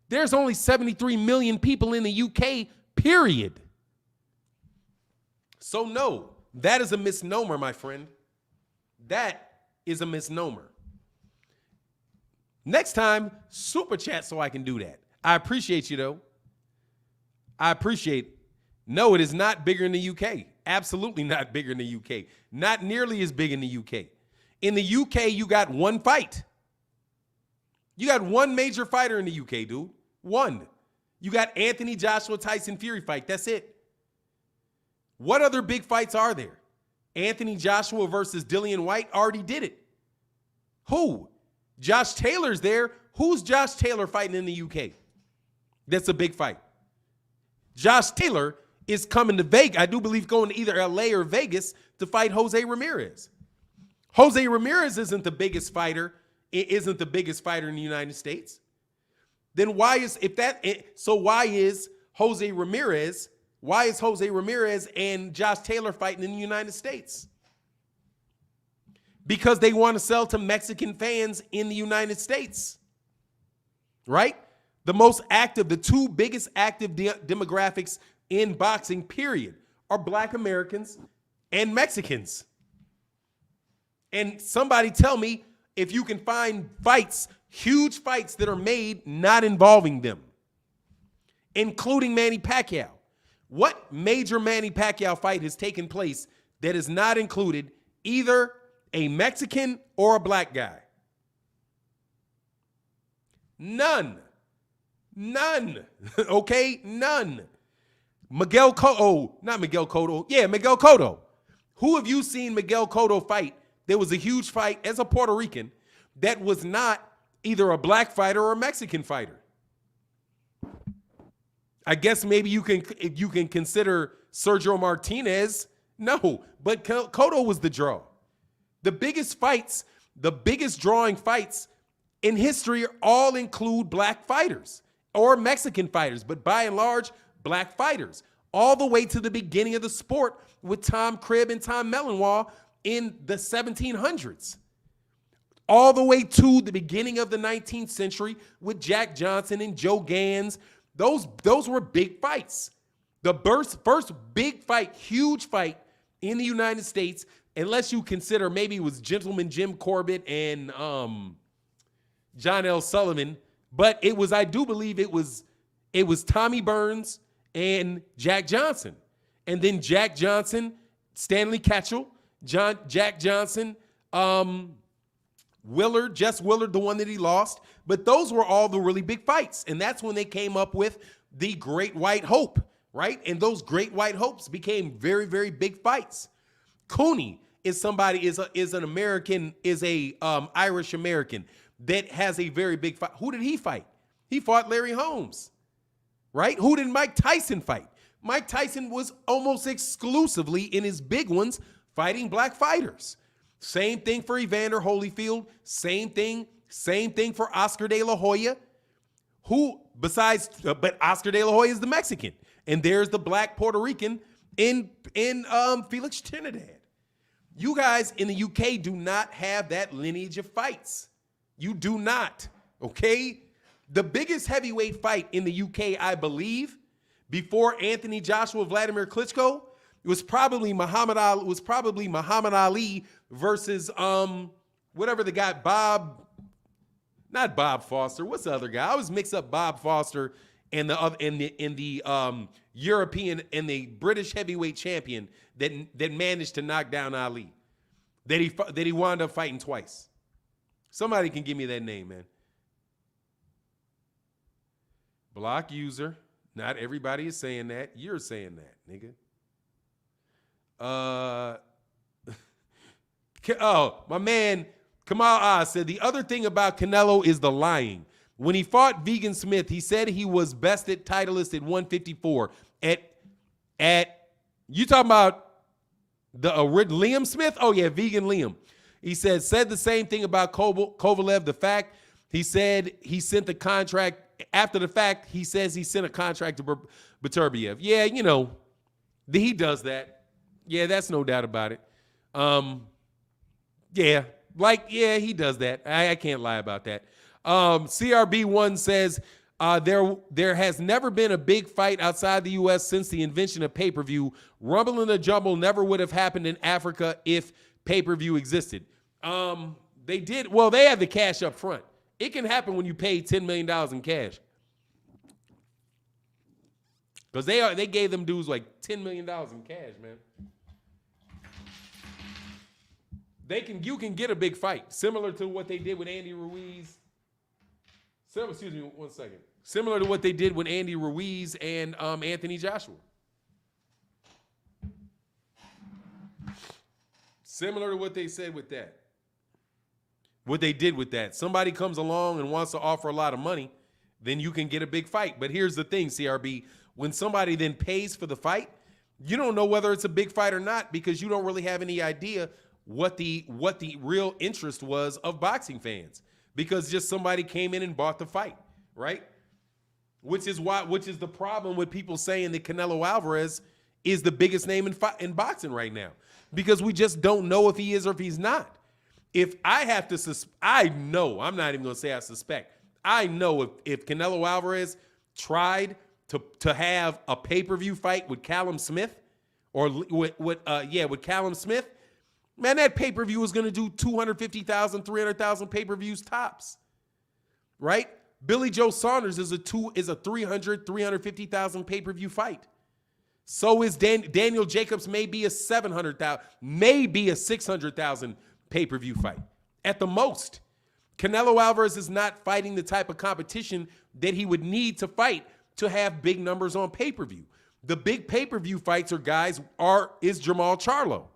There's only 73 million people in the UK, period. So no, that is a misnomer, my friend. That is a misnomer. Next time, super chat so I can do that. I appreciate you, though. I appreciate it. No, it is not bigger in the UK. Absolutely not bigger in the UK. Not nearly as big in the UK. In the UK, you got 1 fight. You got 1 major fighter in the UK, dude. 1. You got Anthony Joshua Tyson Fury fight. That's it. What other big fights are there? Anthony Joshua versus Dillian White already did it. Who? Josh Taylor's there. Who's Josh Taylor fighting in the UK? That's a big fight. Josh Taylor is coming to Vegas. I do believe going to either LA or Vegas to fight Jose Ramirez. Jose Ramirez isn't the biggest fighter. It isn't the biggest fighter in the United States. Then why is Jose Ramirez and Josh Taylor fighting in the United States? Because they want to sell to Mexican fans in the United States. Right? The 2 biggest active demographics in boxing, period, are Black Americans and Mexicans. And somebody tell me if you can find fights, huge fights that are made not involving them, including Manny Pacquiao. What major Manny Pacquiao fight has taken place that has not included either a Mexican or a black guy? None. Okay? None. Miguel Cotto. Who have you seen Miguel Cotto fight? There was a huge fight as a Puerto Rican that was not either a black fighter or a Mexican fighter. I guess maybe you can consider Sergio Martinez. No, but Cotto was the draw. The biggest drawing fights in history all include black fighters or Mexican fighters, but by and large, black fighters, all the way to the beginning of the sport with Tom Cribb and Tom Mellenwall in the 1700s, all the way to the beginning of the 19th century with Jack Johnson and Joe Gans. Those were big fights. The first big fight, huge fight in the United States, unless you consider maybe it was Gentleman Jim Corbett and John L. Sullivan, but I do believe it was Tommy Burns and Jack Johnson. And then Jack Johnson, Stanley Ketchel, Jack Johnson, Jess Willard, the one that he lost. But those were all the really big fights. And that's when they came up with the Great White Hope, right? And those Great White Hopes became very, very big fights. Cooney is an American, Irish American that has a very big fight. Who did he fight? He fought Larry Holmes, right? Who did Mike Tyson fight? Mike Tyson was almost exclusively in his big ones fighting black fighters. Same thing for Evander Holyfield. Same thing for Oscar De La Hoya. But Oscar De La Hoya is the Mexican, and there's the black Puerto Rican in Felix Trinidad. You guys in the UK do not have that lineage of fights. You do not, okay? The biggest heavyweight fight in the UK, I believe, before Anthony Joshua Vladimir Klitschko, was probably Muhammad Ali versus whatever the guy, not Bob Foster. What's the other guy? I always mix up Bob Foster and the European and the British heavyweight champion that managed to knock down Ali, that he wound up fighting twice. Somebody can give me that name, man. Block user. Not everybody is saying that. You're saying that, nigga. Oh, my man Kamal Oz said the other thing about Canelo is the lying. When he fought Vegan Smith, he said he was best at Titleist at 154. At you talking about the Liam Smith? Oh yeah, Vegan Liam. He said the same thing about Kovalev. The fact he said he sent the contract after the fact. He says he sent a contract to Beterbiev. Yeah, you know, he does that. Yeah, that's no doubt about it. Yeah, he does that. I can't lie about that. CRB1 says there has never been a big fight outside the U.S. since the invention of pay-per-view. Rumble in the Jumble never would have happened in Africa if pay-per-view existed. They did. Well, they had the cash up front. It can happen when you pay $10 million in cash. Because they gave them dudes like $10 million in cash, man. You can get a big fight, similar to what they did with Andy Ruiz. Excuse me, 1 second. Similar to what they did with Andy Ruiz and Anthony Joshua. Similar to what they said with that. What they did with that. Somebody comes along and wants to offer a lot of money, then you can get a big fight. But here's the thing, CRB. When somebody then pays for the fight, you don't know whether it's a big fight or not because you don't really have any idea what the real interest was of boxing fans. Because just somebody came in and bought the fight, right? Which is the problem with people saying that Canelo Alvarez is the biggest name in boxing right now. Because we just don't know if he is or if he's not. If I have to, I know, I'm not even going to say I suspect. I know if Canelo Alvarez tried to have a pay-per-view fight with Callum Smith or with Callum Smith, man, that pay-per-view is going to do 250,000, 300,000 pay-per-views tops, right? Billy Joe Saunders is a 300, 350,000 pay-per-view fight. So is Daniel Jacobs maybe a 700,000, maybe a 600,000 pay-per-view fight at the most. Canelo Alvarez is not fighting the type of competition that he would need to fight to have big numbers on pay-per-view. The big pay-per-view fights is Jamal Charlo,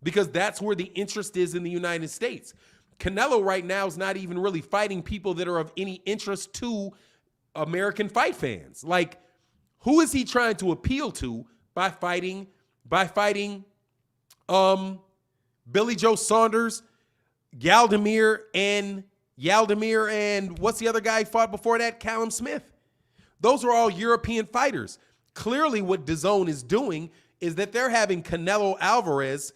because that's where the interest is in the United States. Canelo right now is not even really fighting people that are of any interest to American fight fans. Like, who is he trying to appeal to by fighting Billy Joe Saunders, Yaldemir, and what's the other guy he fought before that? Callum Smith. Those are all European fighters. Clearly what DAZN is doing is that they're having Canelo Alvarez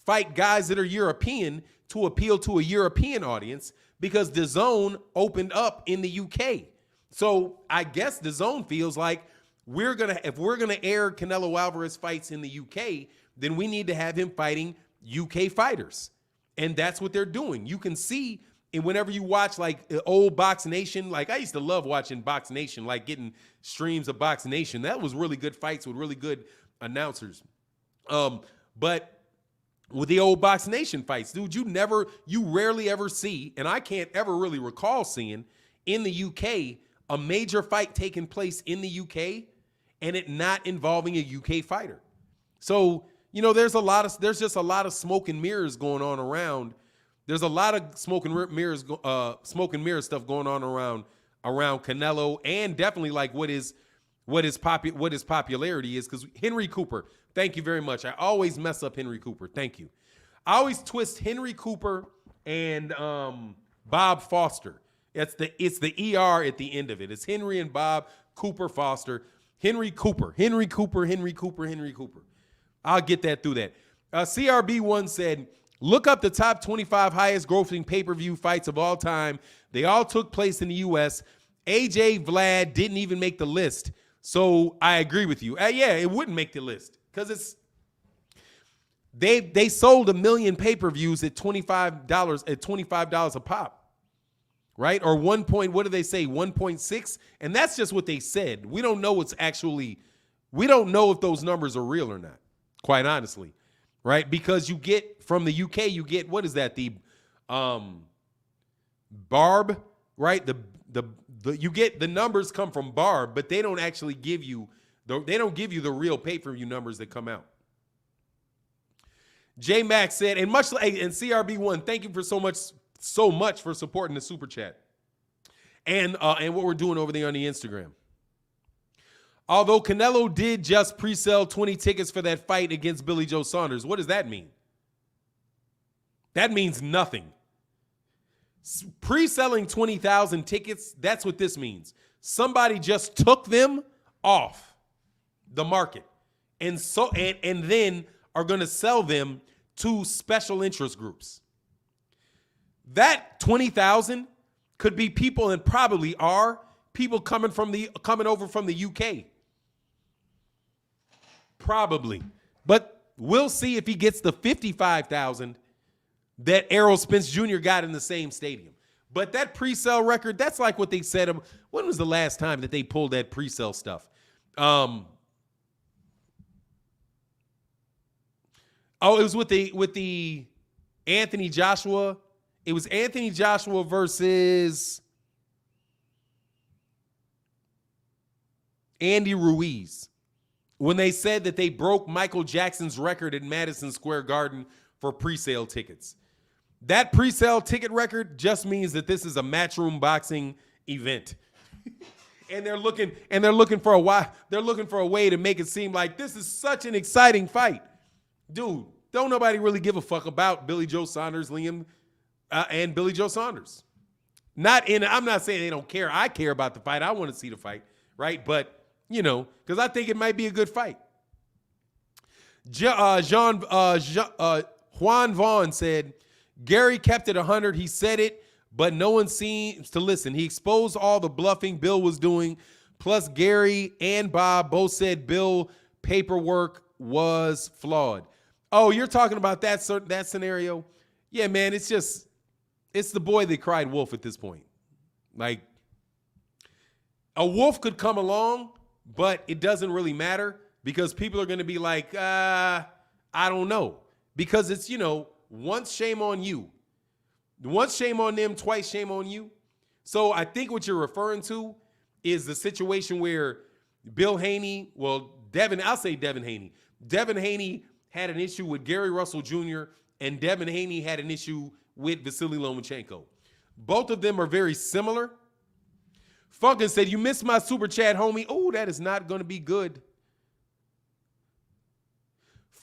fight guys that are European to appeal to a European audience because DAZN opened up in the UK. So I guess DAZN feels like if we're gonna air Canelo Alvarez fights in the UK, then we need to have him fighting UK fighters. And that's what they're doing. You can see, and whenever you watch like old Box Nation, like I used to love watching Box Nation, like getting streams of Box Nation. That was really good fights with really good announcers. But with the old Box Nation fights, dude, you rarely ever see, and I can't ever really recall seeing in the UK a major fight taking place in the UK and it not involving a UK fighter. So, you know, there's just a lot of smoke and mirrors going on around. There's a lot of smoke and mirror stuff going on around Canelo, and definitely like what his popularity is. Because Henry Cooper, thank you very much. I always mess up Henry Cooper. Thank you. I always twist Henry Cooper and Bob Foster. It's the ER at the end of it. It's Henry and Bob Cooper Foster. Henry Cooper. I'll get that through that. CRB1 said, look up the top 25 highest grossing pay-per-view fights of all time. They all took place in the U.S. AJ Vlad didn't even make the list. So I agree with you. Yeah, it wouldn't make the list because they sold 1 million pay-per-views at $25 a pop. Right? Or what do they say? 1.6? And that's just what they said. We don't know we don't know if those numbers are real or not, quite honestly. Right? Because you get from the UK, you get, what is that? The Barb, right? You get the numbers come from Barb, but they don't actually give you the real pay-per-view numbers that come out. J Max said, and CRB1, thank you for so much for supporting the super chat. And what we're doing over there on the Instagram. Although Canelo did just pre-sell 20 tickets for that fight against Billy Joe Saunders, what does that mean? That means nothing. Pre-selling 20,000 tickets, that's what this means. Somebody just took them off the market and then are going to sell them to special interest groups. That 20,000 could be people, and probably are people coming over from the UK. Probably. But we'll see if he gets the 55,000 that Errol Spence Jr. got in the same stadium. But that pre-sale record, that's like what they said. When was the last time that they pulled that pre-sale stuff? It was with the Anthony Joshua. It was Anthony Joshua versus Andy Ruiz, when they said that they broke Michael Jackson's record at Madison Square Garden for pre-sale tickets. That pre-sale ticket record just means that this is a matchroom boxing event. And they're looking for a way to make it seem like this is such an exciting fight. Dude, don't nobody really give a fuck about Billy Joe Saunders, and Billy Joe Saunders. I'm not saying they don't care. I care about the fight. I want to see the fight, right? But, because I think it might be a good fight. Juan Vaughn said, Gary kept it 100. He said it, but no one seems to listen. He exposed all the bluffing Bill was doing. Plus, Gary and Bob both said Bill paperwork was flawed. Oh, you're talking about that scenario? Yeah, man, it's the boy that cried wolf at this point. Like, a wolf could come along, but it doesn't really matter because people are going to be like, I don't know. Because it's, once shame on you. Once shame on them, twice shame on you. So I think what you're referring to is the situation where Bill Haney, I'll say Devin Haney. Devin Haney had an issue with Gary Russell Jr., and Devin Haney had an issue with Vasily Lomachenko. Both of them are very similar. Funkin said, you missed my super chat, homie. Oh, that is not going to be good.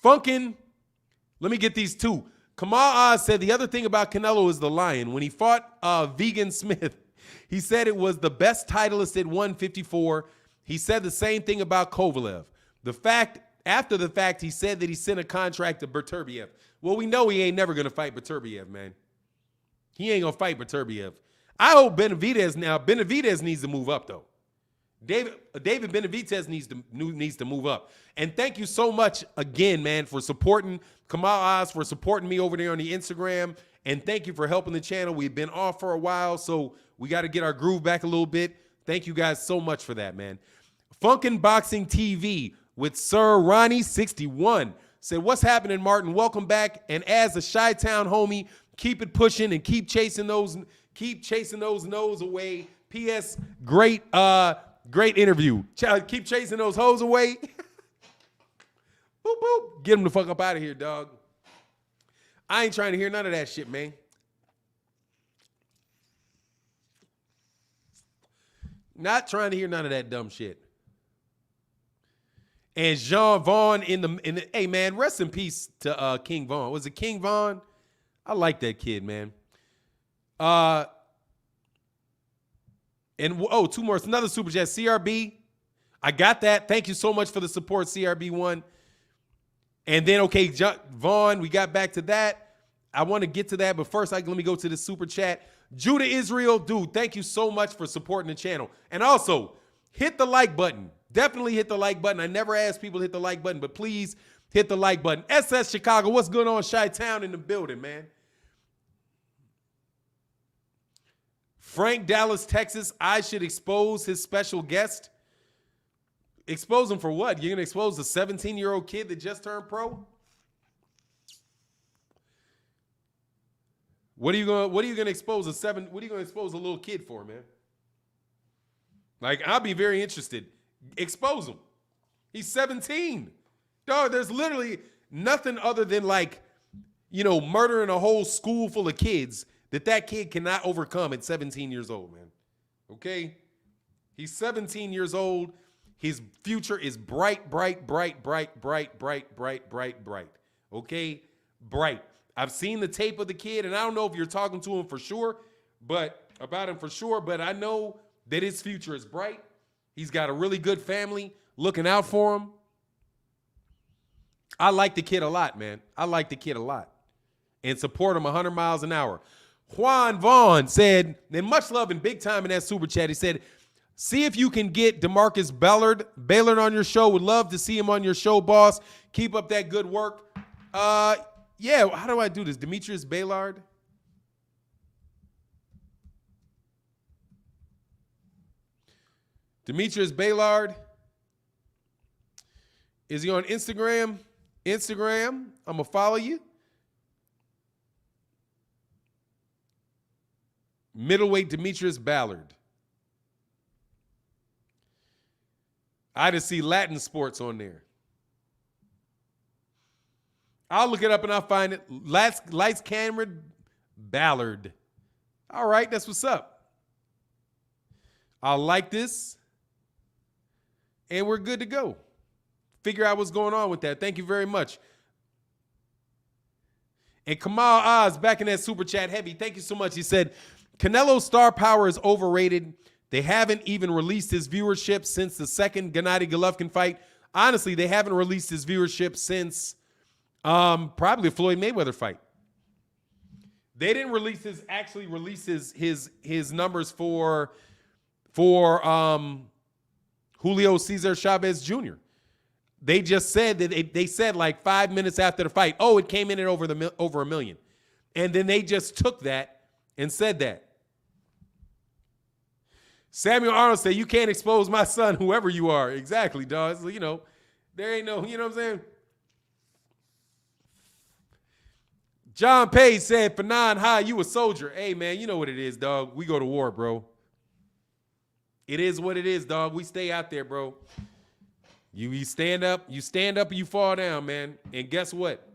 Funkin, let me get these two. Kamal Oz said the other thing about Canelo is the lion. When he fought Vegan Smith, he said it was the best titleist at 154. He said the same thing about Kovalev. After the fact, he said that he sent a contract to Beterbiev. Well, we know he ain't never going to fight Beterbiev, man. He ain't going to fight Beterbiev. I hope Benavidez needs to move up, though. David Benavidez needs to move up. And thank you so much again, man, for supporting Kamal Oz, for supporting me over there on the Instagram. And thank you for helping the channel. We've been off for a while, so we got to get our groove back a little bit. Thank you guys so much for that, man. Funkin' Boxing TV with Sir Ronnie61 said, what's happening, Martin? Welcome back. And as a Chi-Town homie, keep it pushing and keep chasing those no's away. P.S. Great interview. Keep chasing those hoes away. Boop, boop. Get them the fuck up out of here, dog. I ain't trying to hear none of that shit, man. Not trying to hear none of that dumb shit. And Jean Vaughn hey, man, rest in peace to King Vaughn. Was it King Vaughn? I like that kid, man. Two more. It's another super chat. CRB. I got that. Thank you so much for the support, CRB1. And then, okay, Vaughn, we got back to that. I want to get to that, but first, let me go to the super chat. Judah Israel, dude, thank you so much for supporting the channel. And also, hit the like button. Definitely hit the like button. I never ask people to hit the like button, but please hit the like button. SS Chicago, what's going on? Chi-Town in the building, man. Frank Dallas, Texas, I should expose his special guest. Expose him for what? You're going to expose a 17-year-old kid that just turned pro? What are you going to expose what are you going to expose a little kid for, man? Like, I'll be very interested. Expose him. He's 17. Dog, there's literally nothing other than like murdering a whole school full of kids that kid cannot overcome at 17 years old, man. Okay? He's 17 years old. His future is bright, bright, bright, bright, bright, bright, bright, bright, bright. Okay? Bright. I've seen the tape of the kid, and I don't know if you're talking to him for sure, but I know that his future is bright. He's got a really good family looking out for him. I like the kid a lot, man. I like the kid a lot. And support him 100 miles an hour. Juan Vaughn said, and much love and big time in that super chat, he said, see if you can get DeMarcus Ballard on your show. Would love to see him on your show, boss. Keep up that good work. Yeah, how do I do this? Demetrius Ballard? Demetrius Ballard. Is he on Instagram? I'm going to follow you. Middleweight Demetrius Ballard. I just see Latin sports on there. I'll look it up and I'll find it. Lights Cameron Ballard. All right, that's what's up. I'll like this. And we're good to go. Figure out what's going on with that. Thank you very much. And Kamal Oz back in that super chat heavy. Thank you so much. He said, Canelo's star power is overrated. They haven't even released his viewership since the second Gennady Golovkin fight. Honestly, they haven't released his viewership since probably the Floyd Mayweather fight. They didn't release his numbers for Julio Cesar Chavez Jr. They just said that they said like 5 minutes after the fight, oh, it came in at over $1 million. And then they just took that and said that. Samuel Arnold said, you can't expose my son, whoever you are. Exactly, dog. So, there ain't no, you know what I'm saying? John Page said, Fannon, hi, you a soldier. Hey, man, you know what it is, dog. We go to war, bro. It is what it is, dog. We stay out there, bro. You stand up, you fall down, man. And guess what?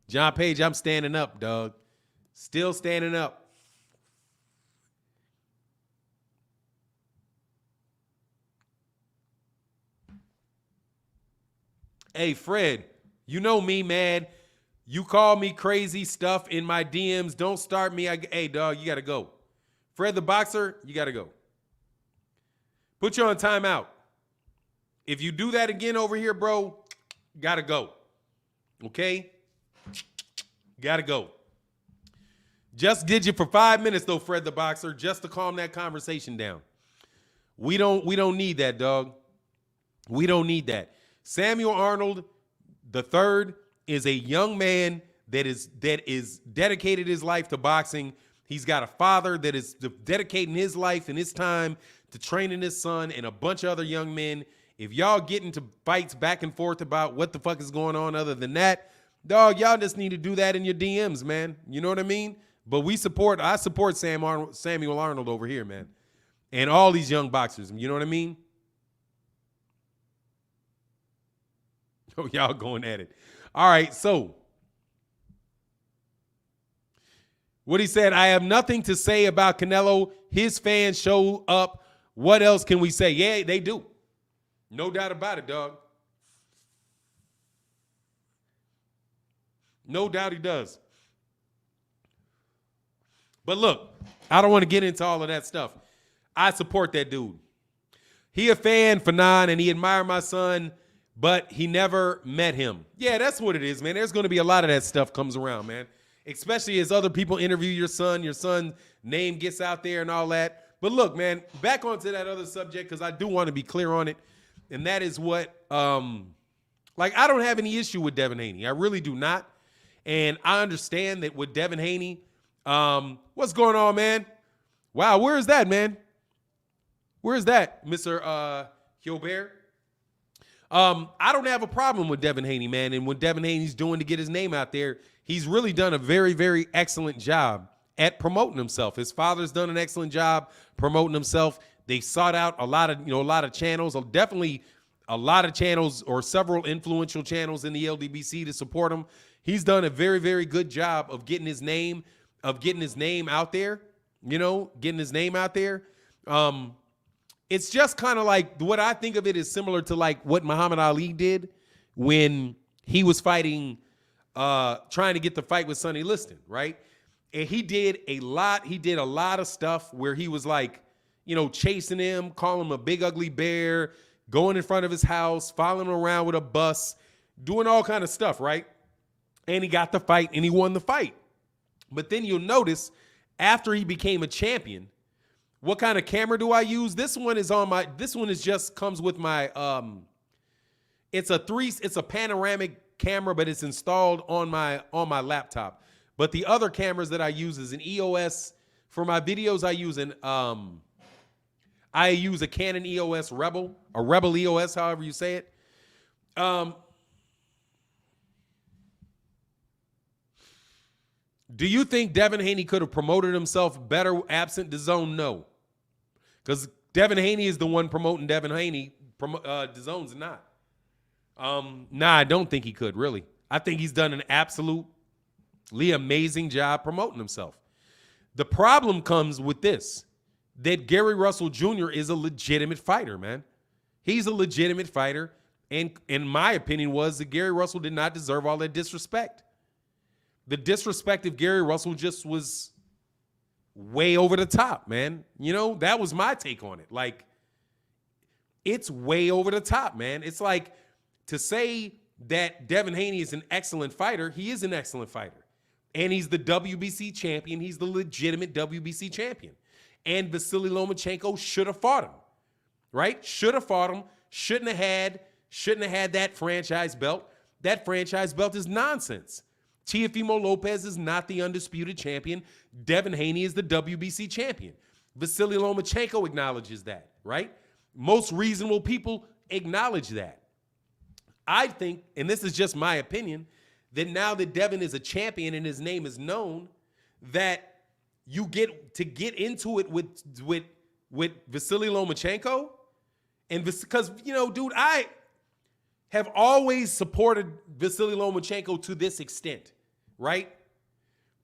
John Page, I'm standing up, dog. Still standing up. Hey, Fred, you know me, man. You call me crazy stuff in my DMs. Don't start me. Hey, dog, you got to go. Fred the Boxer, you got to go. Put you on timeout. If you do that again over here, bro, got to go. Okay? Got to go. Just did you for 5 minutes, though, Fred the Boxer, just to calm that conversation down. We don't need that, dog. We don't need that. Samuel Arnold III is a young man that is dedicated his life to boxing. He's got a father that is dedicating his life and his time to training his son and a bunch of other young men. If y'all get into fights back and forth about what the fuck is going on other than that, dog, y'all just need to do that in your DMs, man. You know what I mean? But I support Samuel Arnold over here, man. And all these young boxers, you know what I mean? Oh, y'all going at it. All right, so what he said, I have nothing to say about Canelo. His fans show up. What else can we say? Yeah, they do. No doubt about it, dog. No doubt he does. But look, I don't want to get into all of that stuff. I support that dude. He a fan, Fannon, and he admired my son, but he never met him. Yeah, that's what it is, man. There's going to be a lot of that stuff comes around, man. Especially as other people interview your son's name gets out there and all that. But look, man, back onto that other subject, because I do want to be clear on it. And that is what, I don't have any issue with Devin Haney. I really do not. And I understand that with Devin Haney, what's going on, man? Wow, where is that, man? Where is that, Mr. Gilbert? I don't have a problem with Devin Haney, man. And what Devin Haney's doing to get his name out there, he's really done a very, very excellent job at promoting himself. His father's done an excellent job promoting himself. They sought out a lot of channels, definitely a lot of channels or several influential channels in the LDBC to support him. He's done a very, very good job of getting his name out there, getting his name out there. It's just kind of like what I think of it is similar to like what Muhammad Ali did when he was fighting, trying to get the fight with Sonny Liston, right? And he did a lot of stuff where he was like, chasing him, calling him a big ugly bear, going in front of his house, following him around with a bus, doing all kind of stuff, right? And he got the fight and he won the fight. But then you'll notice after he became a champion, what kind of camera do I use? This one comes with my, it's a panoramic camera, but it's installed on my laptop. But the other cameras that I use is an EOS. For my videos, I use a Canon EOS Rebel, a Rebel EOS, however you say it. Do you think Devin Haney could have promoted himself better absent DAZN? No. Because Devin Haney is the one promoting Devin Haney. DAZN's not. Nah, I don't think he could, really. I think he's done an absolutely amazing job promoting himself. The problem comes with this, that Gary Russell Jr. is a legitimate fighter, man. He's a legitimate fighter. And in my opinion was that Gary Russell did not deserve all that disrespect. The disrespect of Gary Russell just was way over the top, man. That was my take on it. Like, it's way over the top, man. It's like to say that Devin Haney is an excellent fighter. He is an excellent fighter. And he's the WBC champion. He's the legitimate WBC champion. And Vasily Lomachenko should have fought him, right? Should have fought him. Shouldn't have had that franchise belt. That franchise belt is nonsense. Teofimo Lopez is not the undisputed champion. Devin Haney is the WBC champion. Vasily Lomachenko acknowledges that, right? Most reasonable people acknowledge that. I think, and this is just my opinion, that now that Devin is a champion and his name is known, that you get into it with Vasily Lomachenko, and because dude, I have always supported Vasily Lomachenko to this extent, right?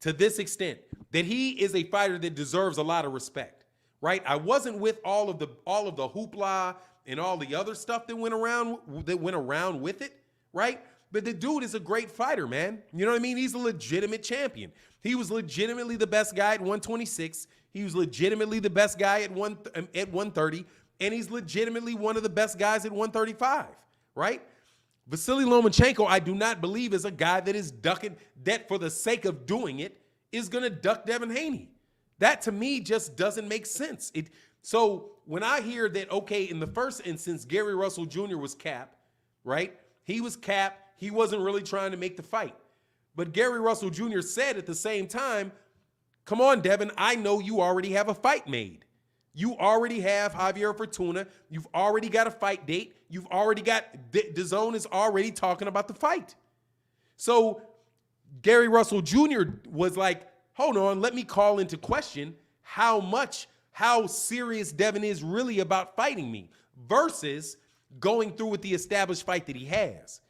To this extent, that he is a fighter that deserves a lot of respect, right? I wasn't with all of the hoopla and all the other stuff that went around with it, right? But the dude is a great fighter, man. You know what I mean? He's a legitimate champion. He was legitimately the best guy at 126. He was legitimately the best guy at 130, and he's legitimately one of the best guys at 135, right? Vasily Lomachenko, I do not believe, is a guy that is ducking, that for the sake of doing it, is going to duck Devin Haney. That, to me, just doesn't make sense. So when I hear that, okay, in the first instance, Gary Russell Jr. was capped, right? He was capped. He wasn't really trying to make the fight. But Gary Russell Jr. said at the same time, come on, Devin, I know you already have a fight made. You already have Javier Fortuna. You've already got a fight date. You've already got, DAZN is already talking about the fight. So Gary Russell Jr. was like, hold on, let me call into question how serious Devin is really about fighting me versus going through with the established fight that he has.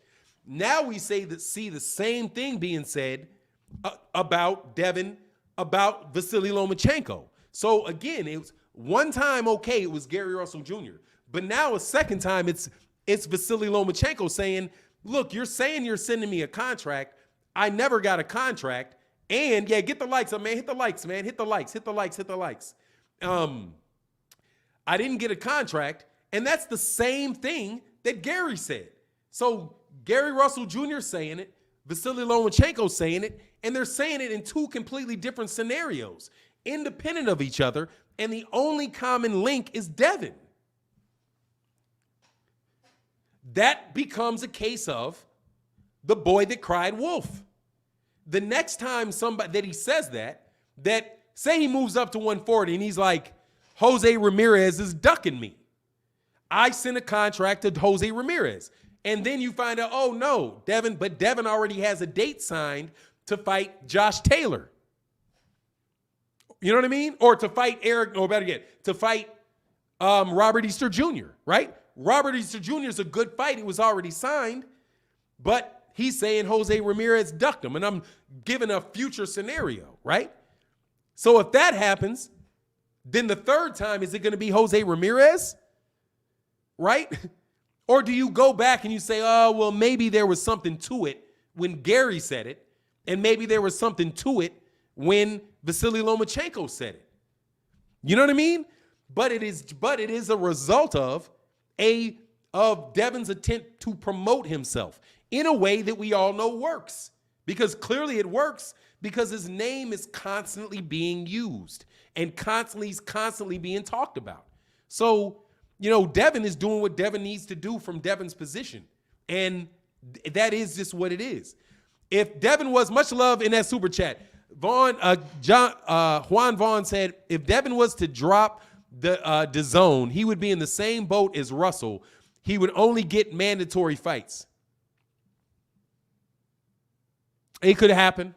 Now we see the same thing being said about Devin, about Vasily Lomachenko. So again, it was one time, okay, it was Gary Russell Jr., but now a second time it's Vasily Lomachenko saying, look, you're saying you're sending me a contract. I never got a contract. And yeah, get the likes up, man. Hit the likes, man. Hit the likes. I didn't get a contract. And that's the same thing that Gary said. So Gary Russell Jr. saying it, Vasily Lomachenko saying it, and they're saying it in two completely different scenarios, independent of each other, and the only common link is Devin. That becomes a case of the boy that cried wolf. The next time somebody that he says that say he moves up to 140 and he's like, Jose Ramirez is ducking me. I sent a contract to Jose Ramirez. And then you find out, oh no, Devin already has a date signed to fight Josh Taylor. You know what I mean? Or to fight to fight Robert Easter Jr., right? Robert Easter Jr. is a good fight. It was already signed, but he's saying Jose Ramirez ducked him, and I'm giving a future scenario, right? So if that happens, then the third time, is it going to be Jose Ramirez, right? Or do you go back and you say, oh, well, maybe there was something to it when Gary said it, and maybe there was something to it when Vasily Lomachenko said it. You know what I mean? But it is a result of Devin's attempt to promote himself in a way that we all know works. Because clearly it works because his name is constantly being used and he's constantly being talked about. So, Devin is doing what Devin needs to do from Devin's position. And that is just what it is. If Devin was, much love in that super chat, Juan Vaughn said, if Devin was to drop the zone, he would be in the same boat as Russell. He would only get mandatory fights. It could happen.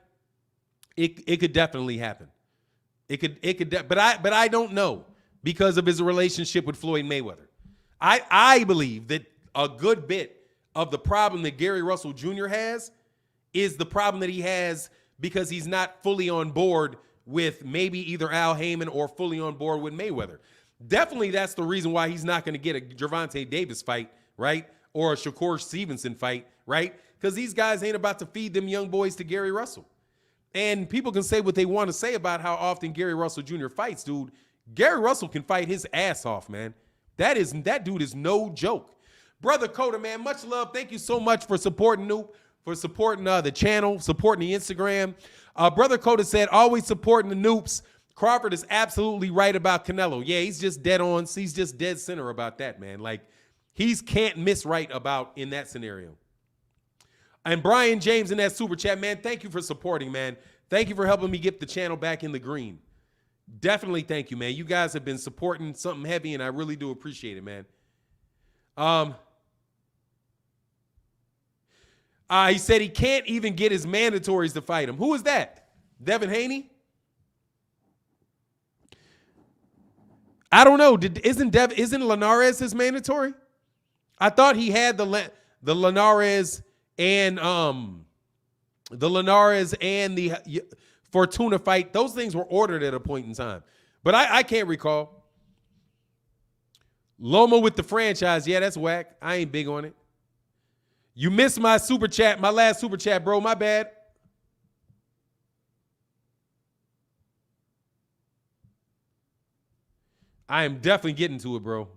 It could definitely happen. But I don't know because of his relationship with Floyd Mayweather. I believe that a good bit of the problem that Gary Russell Jr. has is the problem that he has because he's not fully on board with maybe either Al Heyman or fully on board with Mayweather. Definitely that's the reason why he's not going to get a Gervonta Davis fight, right? Or a Shakur Stevenson fight, right? Because these guys ain't about to feed them young boys to Gary Russell. And people can say what they want to say about how often Gary Russell Jr. fights, dude. Gary Russell can fight his ass off, man. That dude is no joke. Brother Coda, man, much love. Thank you so much for supporting Noop, for supporting the channel, supporting the Instagram. Brother Coda said, always supporting the Noops. Crawford is absolutely right about Canelo. Yeah, he's just dead on. He's just dead center about that, man. Like, he's can't miss right about in that scenario. And Brian James in that super chat, man, thank you for supporting, man. Thank you for helping me get the channel back in the green. Definitely thank you, man. You guys have been supporting something heavy, and I really do appreciate it, man. He said he can't even get his mandatories to fight him. Who is that? Devin Haney? I don't know. Isn't Linares his mandatory? I thought he had the Linares and the Fortuna fight. Those things were ordered at a point in time, but I can't recall. Loma with the franchise. Yeah, that's whack. I ain't big on it. You missed my super chat, my last super chat, bro. My bad. I am definitely getting to it, bro.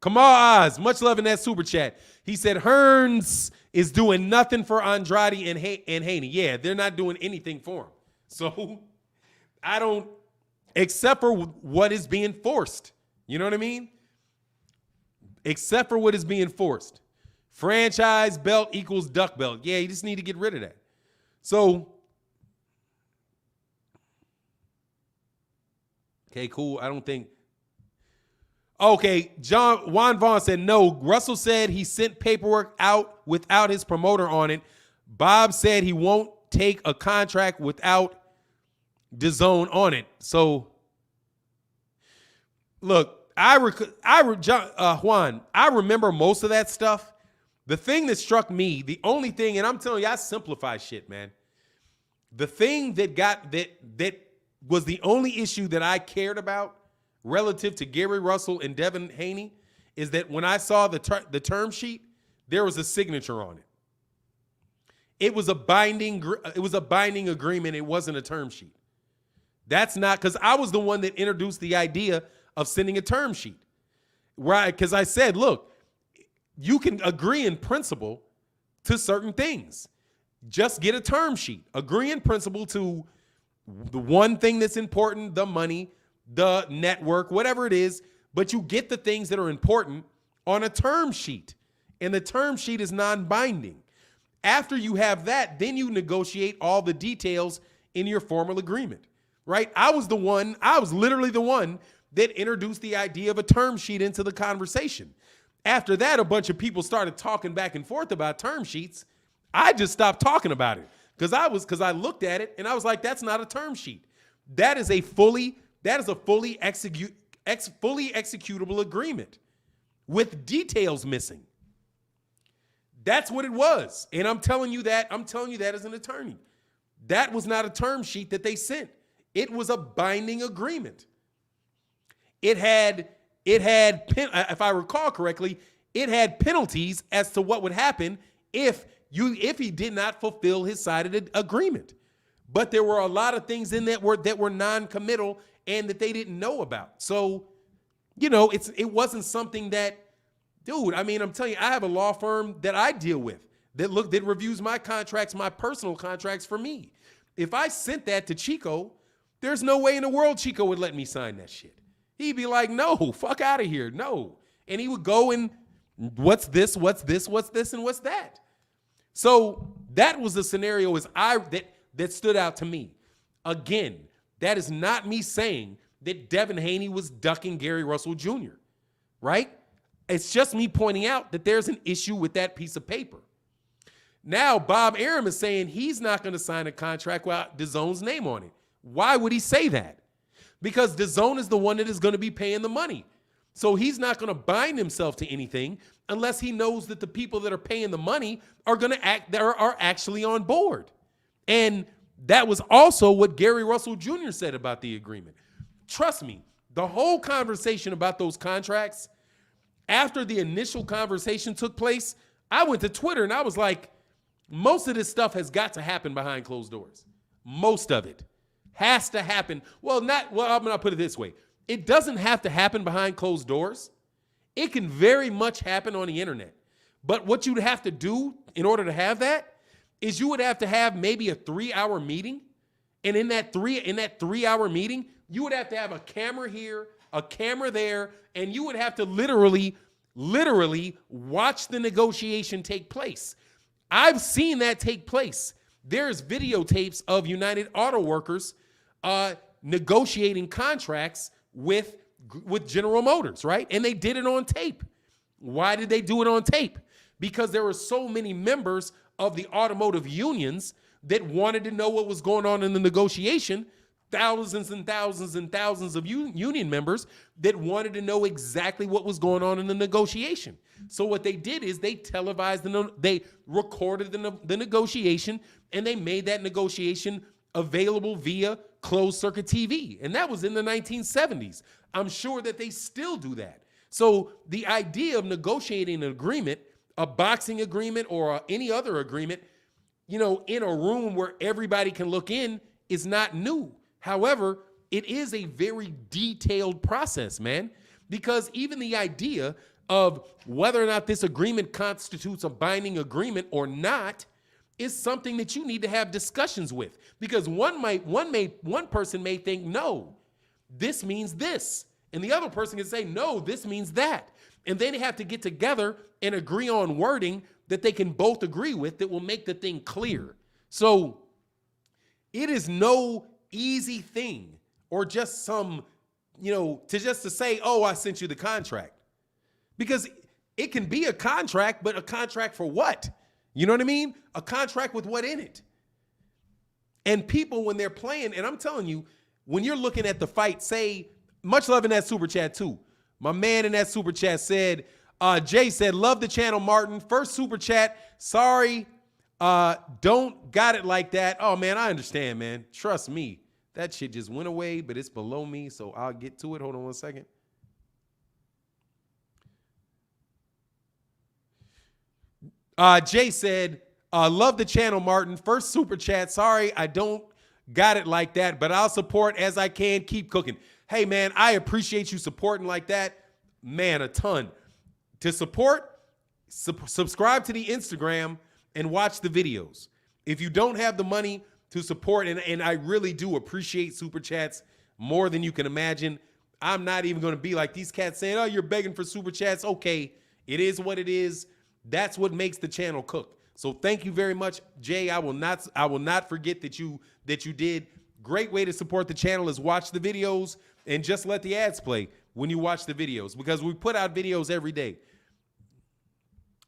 Kamal Oz, much love in that super chat. He said Hearns is doing nothing for Andrade and Haney. Yeah, they're not doing anything for him. So I don't, except for what is being forced. You know what I mean? Except for what is being forced. Franchise belt equals duck belt. Yeah, you just need to get rid of that. So, okay, cool. I don't think. Okay, Juan Vaughn said no. Russell said he sent paperwork out without his promoter on it. Bob said he won't take a contract without DAZN on it. So, look, Juan, I remember most of that stuff. The thing that struck me, the only thing, and I'm telling you, I simplify shit, man. The thing that was the only issue that I cared about relative to Gary Russell and Devin Haney is that when I saw the term sheet, there was a signature on it. It was a binding agreement. It wasn't a term sheet. That's not, because I was the one that introduced the idea of sending a term sheet. Right? Because I said, look, you can agree in principle to certain things. Just get a term sheet. Agree in principle to the one thing that's important, the money, the network, whatever it is, but you get the things that are important on a term sheet. And the term sheet is non-binding. After you have that, then you negotiate all the details in your formal agreement, right? I was literally the one that introduced the idea of a term sheet into the conversation. After that, a bunch of people started talking back and forth about term sheets. I just stopped talking about it because I looked at it and I was like, that's not a term sheet. That is a fully executable agreement with details missing. That's what it was. And I'm telling you that as an attorney. That was not a term sheet that they sent. It was a binding agreement. It had, if I recall correctly, it had penalties as to what would happen if he did not fulfill his side of the agreement. But there were a lot of things in that were non-committal and that they didn't know about. So, it wasn't something that, dude, I mean, I'm telling you, I have a law firm that I deal with that reviews my contracts, my personal contracts for me. If I sent that to Chico, there's no way in the world Chico would let me sign that shit. He'd be like, no, fuck out of here, no. And he would go and what's this, and what's that? So that was the scenario that stood out to me. Again, that is not me saying that Devin Haney was ducking Gary Russell Jr., right? It's just me pointing out that there's an issue with that piece of paper. Now, Bob Arum is saying he's not going to sign a contract without DAZN's name on it. Why would he say that? Because DAZN is the one that is going to be paying the money. So he's not going to bind himself to anything unless he knows that the people that are paying the money are going to are actually on board. And that was also what Gary Russell Jr. said about the agreement. Trust me, the whole conversation about those contracts, after the initial conversation took place, I went to Twitter and I was like, most of this stuff has got to happen behind closed doors. Most of it has to happen. I'm going to put it this way. It doesn't have to happen behind closed doors. It can very much happen on the internet. But what you'd have to do in order to have that is you would have to have maybe a 3-hour meeting. And in that 3-hour meeting, you would have to have a camera here, a camera there, and you would have to literally watch the negotiation take place. I've seen that take place. There's videotapes of United Auto Workers negotiating contracts with General Motors, right? And they did it on tape. Why did they do it on tape? Because there were so many members of the automotive unions that wanted to know what was going on in the negotiation. Thousands and thousands and thousands of union members that wanted to know exactly what was going on in the negotiation. So what they did is they televised, they recorded the negotiation, and they made that negotiation available via closed circuit TV. And that was in the 1970s. I'm sure that they still do that. So the idea of negotiating an agreement, a boxing agreement or any other agreement, in a room where everybody can look in is not new. However, it is a very detailed process, man, because even the idea of whether or not this agreement constitutes a binding agreement or not is something that you need to have discussions with, because one person may think, no, this means this. And the other person can say, no, this means that. And then they have to get together and agree on wording that they can both agree with that will make the thing clear. So it is no easy thing or just some, to say, oh, I sent you the contract. Because it can be a contract, but a contract for what? You know what I mean? A contract with what in it? And people, when they're playing, and I'm telling you, when you're looking at the fight, say, much love in that super chat too. My man in that super chat said, Jay said, love the channel, Martin. First super chat, sorry, don't got it like that. Oh, man, I understand, man. Trust me. That shit just went away, but it's below me, so I'll get to it. Hold on one second. Jay said, love the channel, Martin. First super chat, sorry, I don't got it like that, but I'll support as I can. Keep cooking. Hey, man, I appreciate you supporting like that. Man, a ton. To support, subscribe to the Instagram and watch the videos. If you don't have the money to support, and I really do appreciate super chats more than you can imagine. I'm not even going to be like these cats saying, oh, you're begging for super chats. Okay, it is what it is. That's what makes the channel cook. So thank you very much, Jay. I will not forget that you did. Great way to support the channel is watch the videos and just let the ads play when you watch the videos, because we put out videos every day.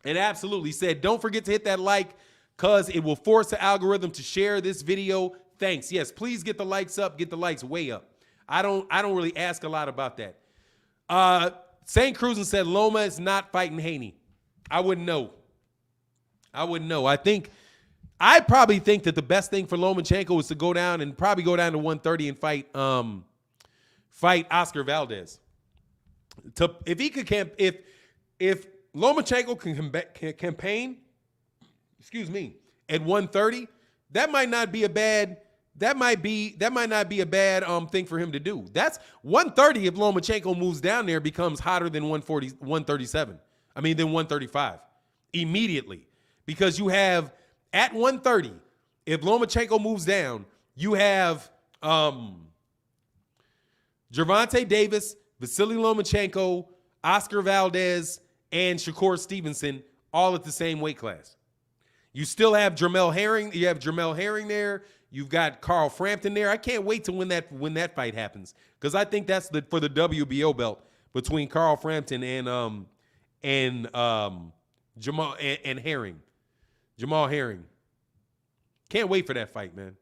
And absolutely said, don't forget to hit that like, because it will force the algorithm to share this video. Thanks. Yes, please get the likes up, get the likes way up. I don't really ask a lot about that. St. Cruz said Loma is not fighting Haney. I wouldn't know. I wouldn't know. I probably think that the best thing for Lomachenko is to go down and probably go down to 130 and fight Oscar Valdez. If he could if Lomachenko can campaign, at 130, that might not be a bad thing for him to do. That's 130 if Lomachenko moves down there becomes hotter than 137. I mean, than 135 immediately. Because you have at 130, if Lomachenko moves down, you have Gervonta Davis, Vasily Lomachenko, Oscar Valdez, and Shakur Stevenson all at the same weight class. You still have Jermell Herring. You have Jermell Herring there. You've got Carl Frampton there. I can't wait to when that fight happens, because I think that's for the WBO belt between Carl Frampton and Jamal and Herring. Jamal Herring. Can't wait for that fight, man.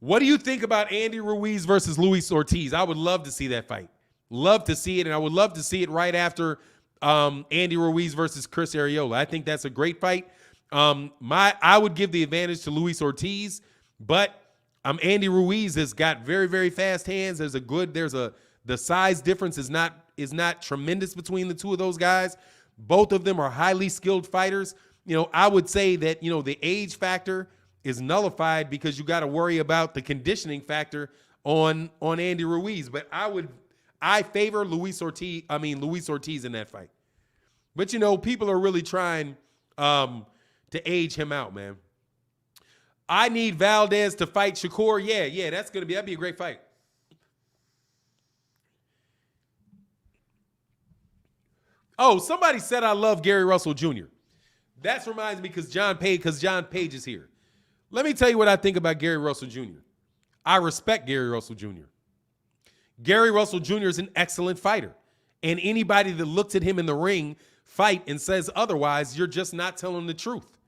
What do you think about Andy Ruiz versus Luis Ortiz? I would love to see that fight. Love to see it, and I would love to see it right after Andy Ruiz versus Chris Arreola. I think that's a great fight. I would give the advantage to Luis Ortiz, but Andy Ruiz has got very, very fast hands. The size difference is not tremendous between the two of those guys. Both of them are highly skilled fighters. I would say that, the age factor is nullified because you got to worry about the conditioning factor on Andy Ruiz. But I favor Luis Ortiz in that fight. But, people are really trying to age him out, man. I need Valdez to fight Shakur. Yeah, that'd be a great fight. Oh, somebody said I love Gary Russell Jr. That reminds me because John Page is here. Let me tell you what I think about Gary Russell Jr. I respect Gary Russell Jr. Gary Russell Jr. is an excellent fighter. And anybody that looks at him in the ring fight and says otherwise, you're just not telling the truth.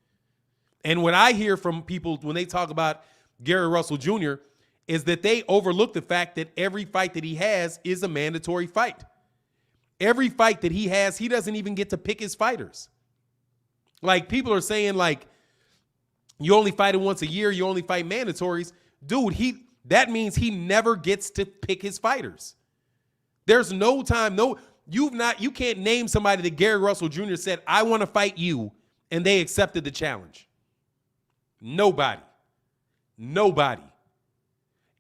And what I hear from people when they talk about Gary Russell Jr. is that they overlook the fact that every fight that he has is a mandatory fight. Every fight that he has, he doesn't even get to pick his fighters. Like, people are saying, like, you only fight it once a year, you only fight mandatories. Dude, that means he never gets to pick his fighters. There's no time, you can't name somebody that Gary Russell Jr. said, I want to fight you, and they accepted the challenge. Nobody.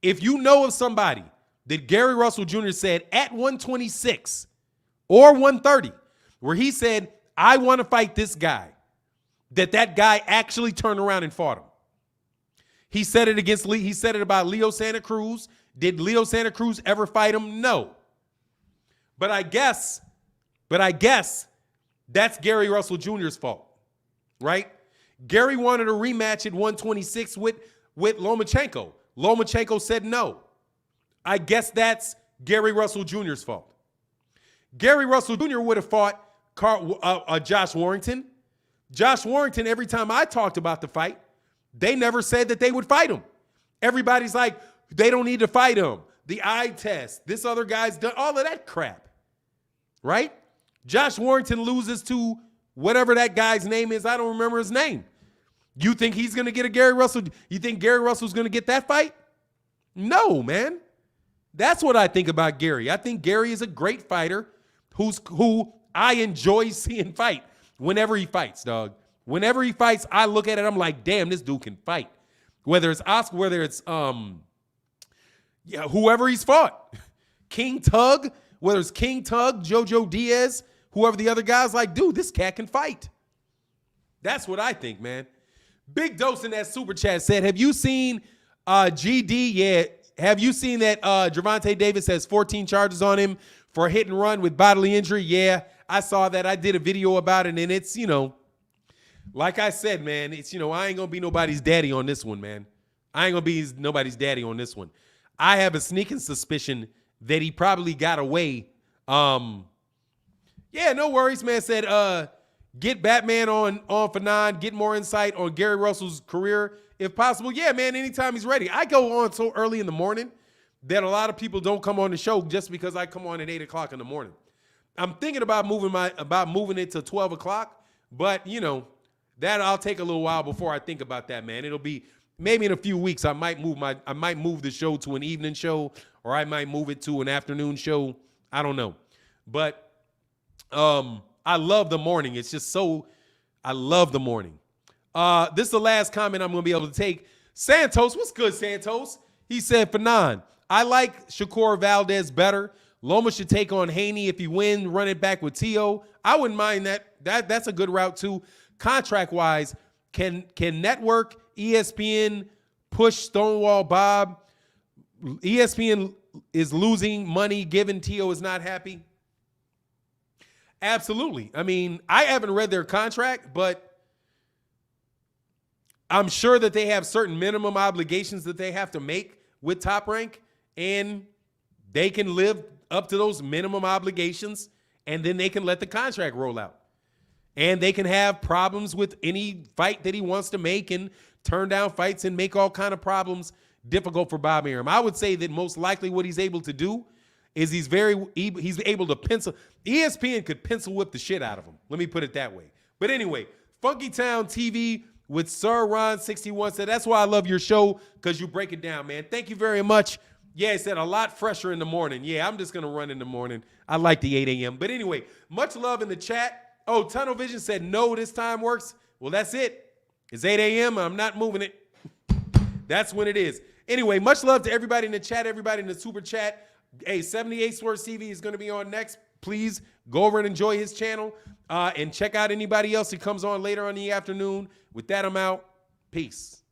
If you know of somebody that Gary Russell Jr. said at 126 or 130, where he said, I want to fight this guy, that guy actually turned around and fought him. He said it about Leo Santa Cruz. Did Leo Santa Cruz ever fight him? No. But I guess that's Gary Russell Jr.'s fault, right? Gary wanted a rematch at 126 with Lomachenko. Lomachenko said no. I guess that's Gary Russell Jr.'s fault. Gary Russell Jr. would have fought Josh Warrington. Josh Warrington, every time I talked about the fight, they never said that they would fight him. Everybody's like, they don't need to fight him. The eye test, this other guy's done all of that crap, right? Josh Warrington loses to whatever that guy's name is. I don't remember his name. You think he's going to get a Gary Russell? You think Gary Russell's going to get that fight? No, man. That's what I think about Gary. I think Gary is a great fighter who I enjoy seeing fight whenever he fights, dog. Whenever he fights, I look at it, I'm like, damn, this dude can fight. Whether it's Oscar, whether it's whoever he's fought. King Tug, whether it's King Tug, Jojo Diaz, whoever the other guys, like, dude, this cat can fight. That's what I think, man. Big Dose in that super chat said, have you seen GD yet? Have you seen that Gervonta Davis has 14 charges on him for a hit and run with bodily injury? Yeah, I saw that. I did a video about it, and it's, like I said, man, it's, I ain't going to be nobody's daddy on this one, man. I ain't going to be nobody's daddy on this one. I have a sneaking suspicion that he probably got away. Yeah, no worries, man. Said, get Batman on Fannon, get more insight on Gary Russell's career if possible. Yeah, man, anytime he's ready. I go on so early in the morning that a lot of people don't come on the show just because I come on at 8 o'clock in the morning. I'm thinking about moving it to 12 o'clock, But, you know, that I'll take a little while before I think about that, man. It'll be maybe in a few weeks. I might move the show to an evening show, or I might move it to an afternoon show. I don't know. But I love the morning. It's just so, I love the morning. This is the last comment I'm going to be able to take. Santos, what's good, Santos? He said, Fannon, I like Shakur Valdez better. Loma should take on Haney if he win, run it back with T.O. I wouldn't mind that. That's a good route too. Contract-wise, can Network, ESPN push Stonewall Bob? ESPN is losing money given T.O. is not happy. Absolutely. I mean, I haven't read their contract, but I'm sure that they have certain minimum obligations that they have to make with Top Rank, and they can live up to those minimum obligations, and then they can let the contract roll out. And they can have problems with any fight that he wants to make and turn down fights and make all kind of problems difficult for Bob Arum. I would say that most likely what he's able to do is he's able to pencil. ESPN could pencil whip the shit out of him. Let me put it that way. But anyway, Funky Town TV with Sir Ron 61 said, that's why I love your show, because you break it down, man. Thank you very much. Yeah, he said a lot fresher in the morning. Yeah, I'm just going to run in the morning. I like the 8 a.m. But anyway, much love in the chat. Oh, Tunnel Vision said no, this time works. Well, that's it. It's 8 a.m. I'm not moving it. That's when it is. Anyway, much love to everybody in the chat, everybody in the super chat. Hey, 78 Sports TV is going to be on next. Please go over and enjoy his channel and check out anybody else who comes on later on in the afternoon. With that, I'm out. Peace.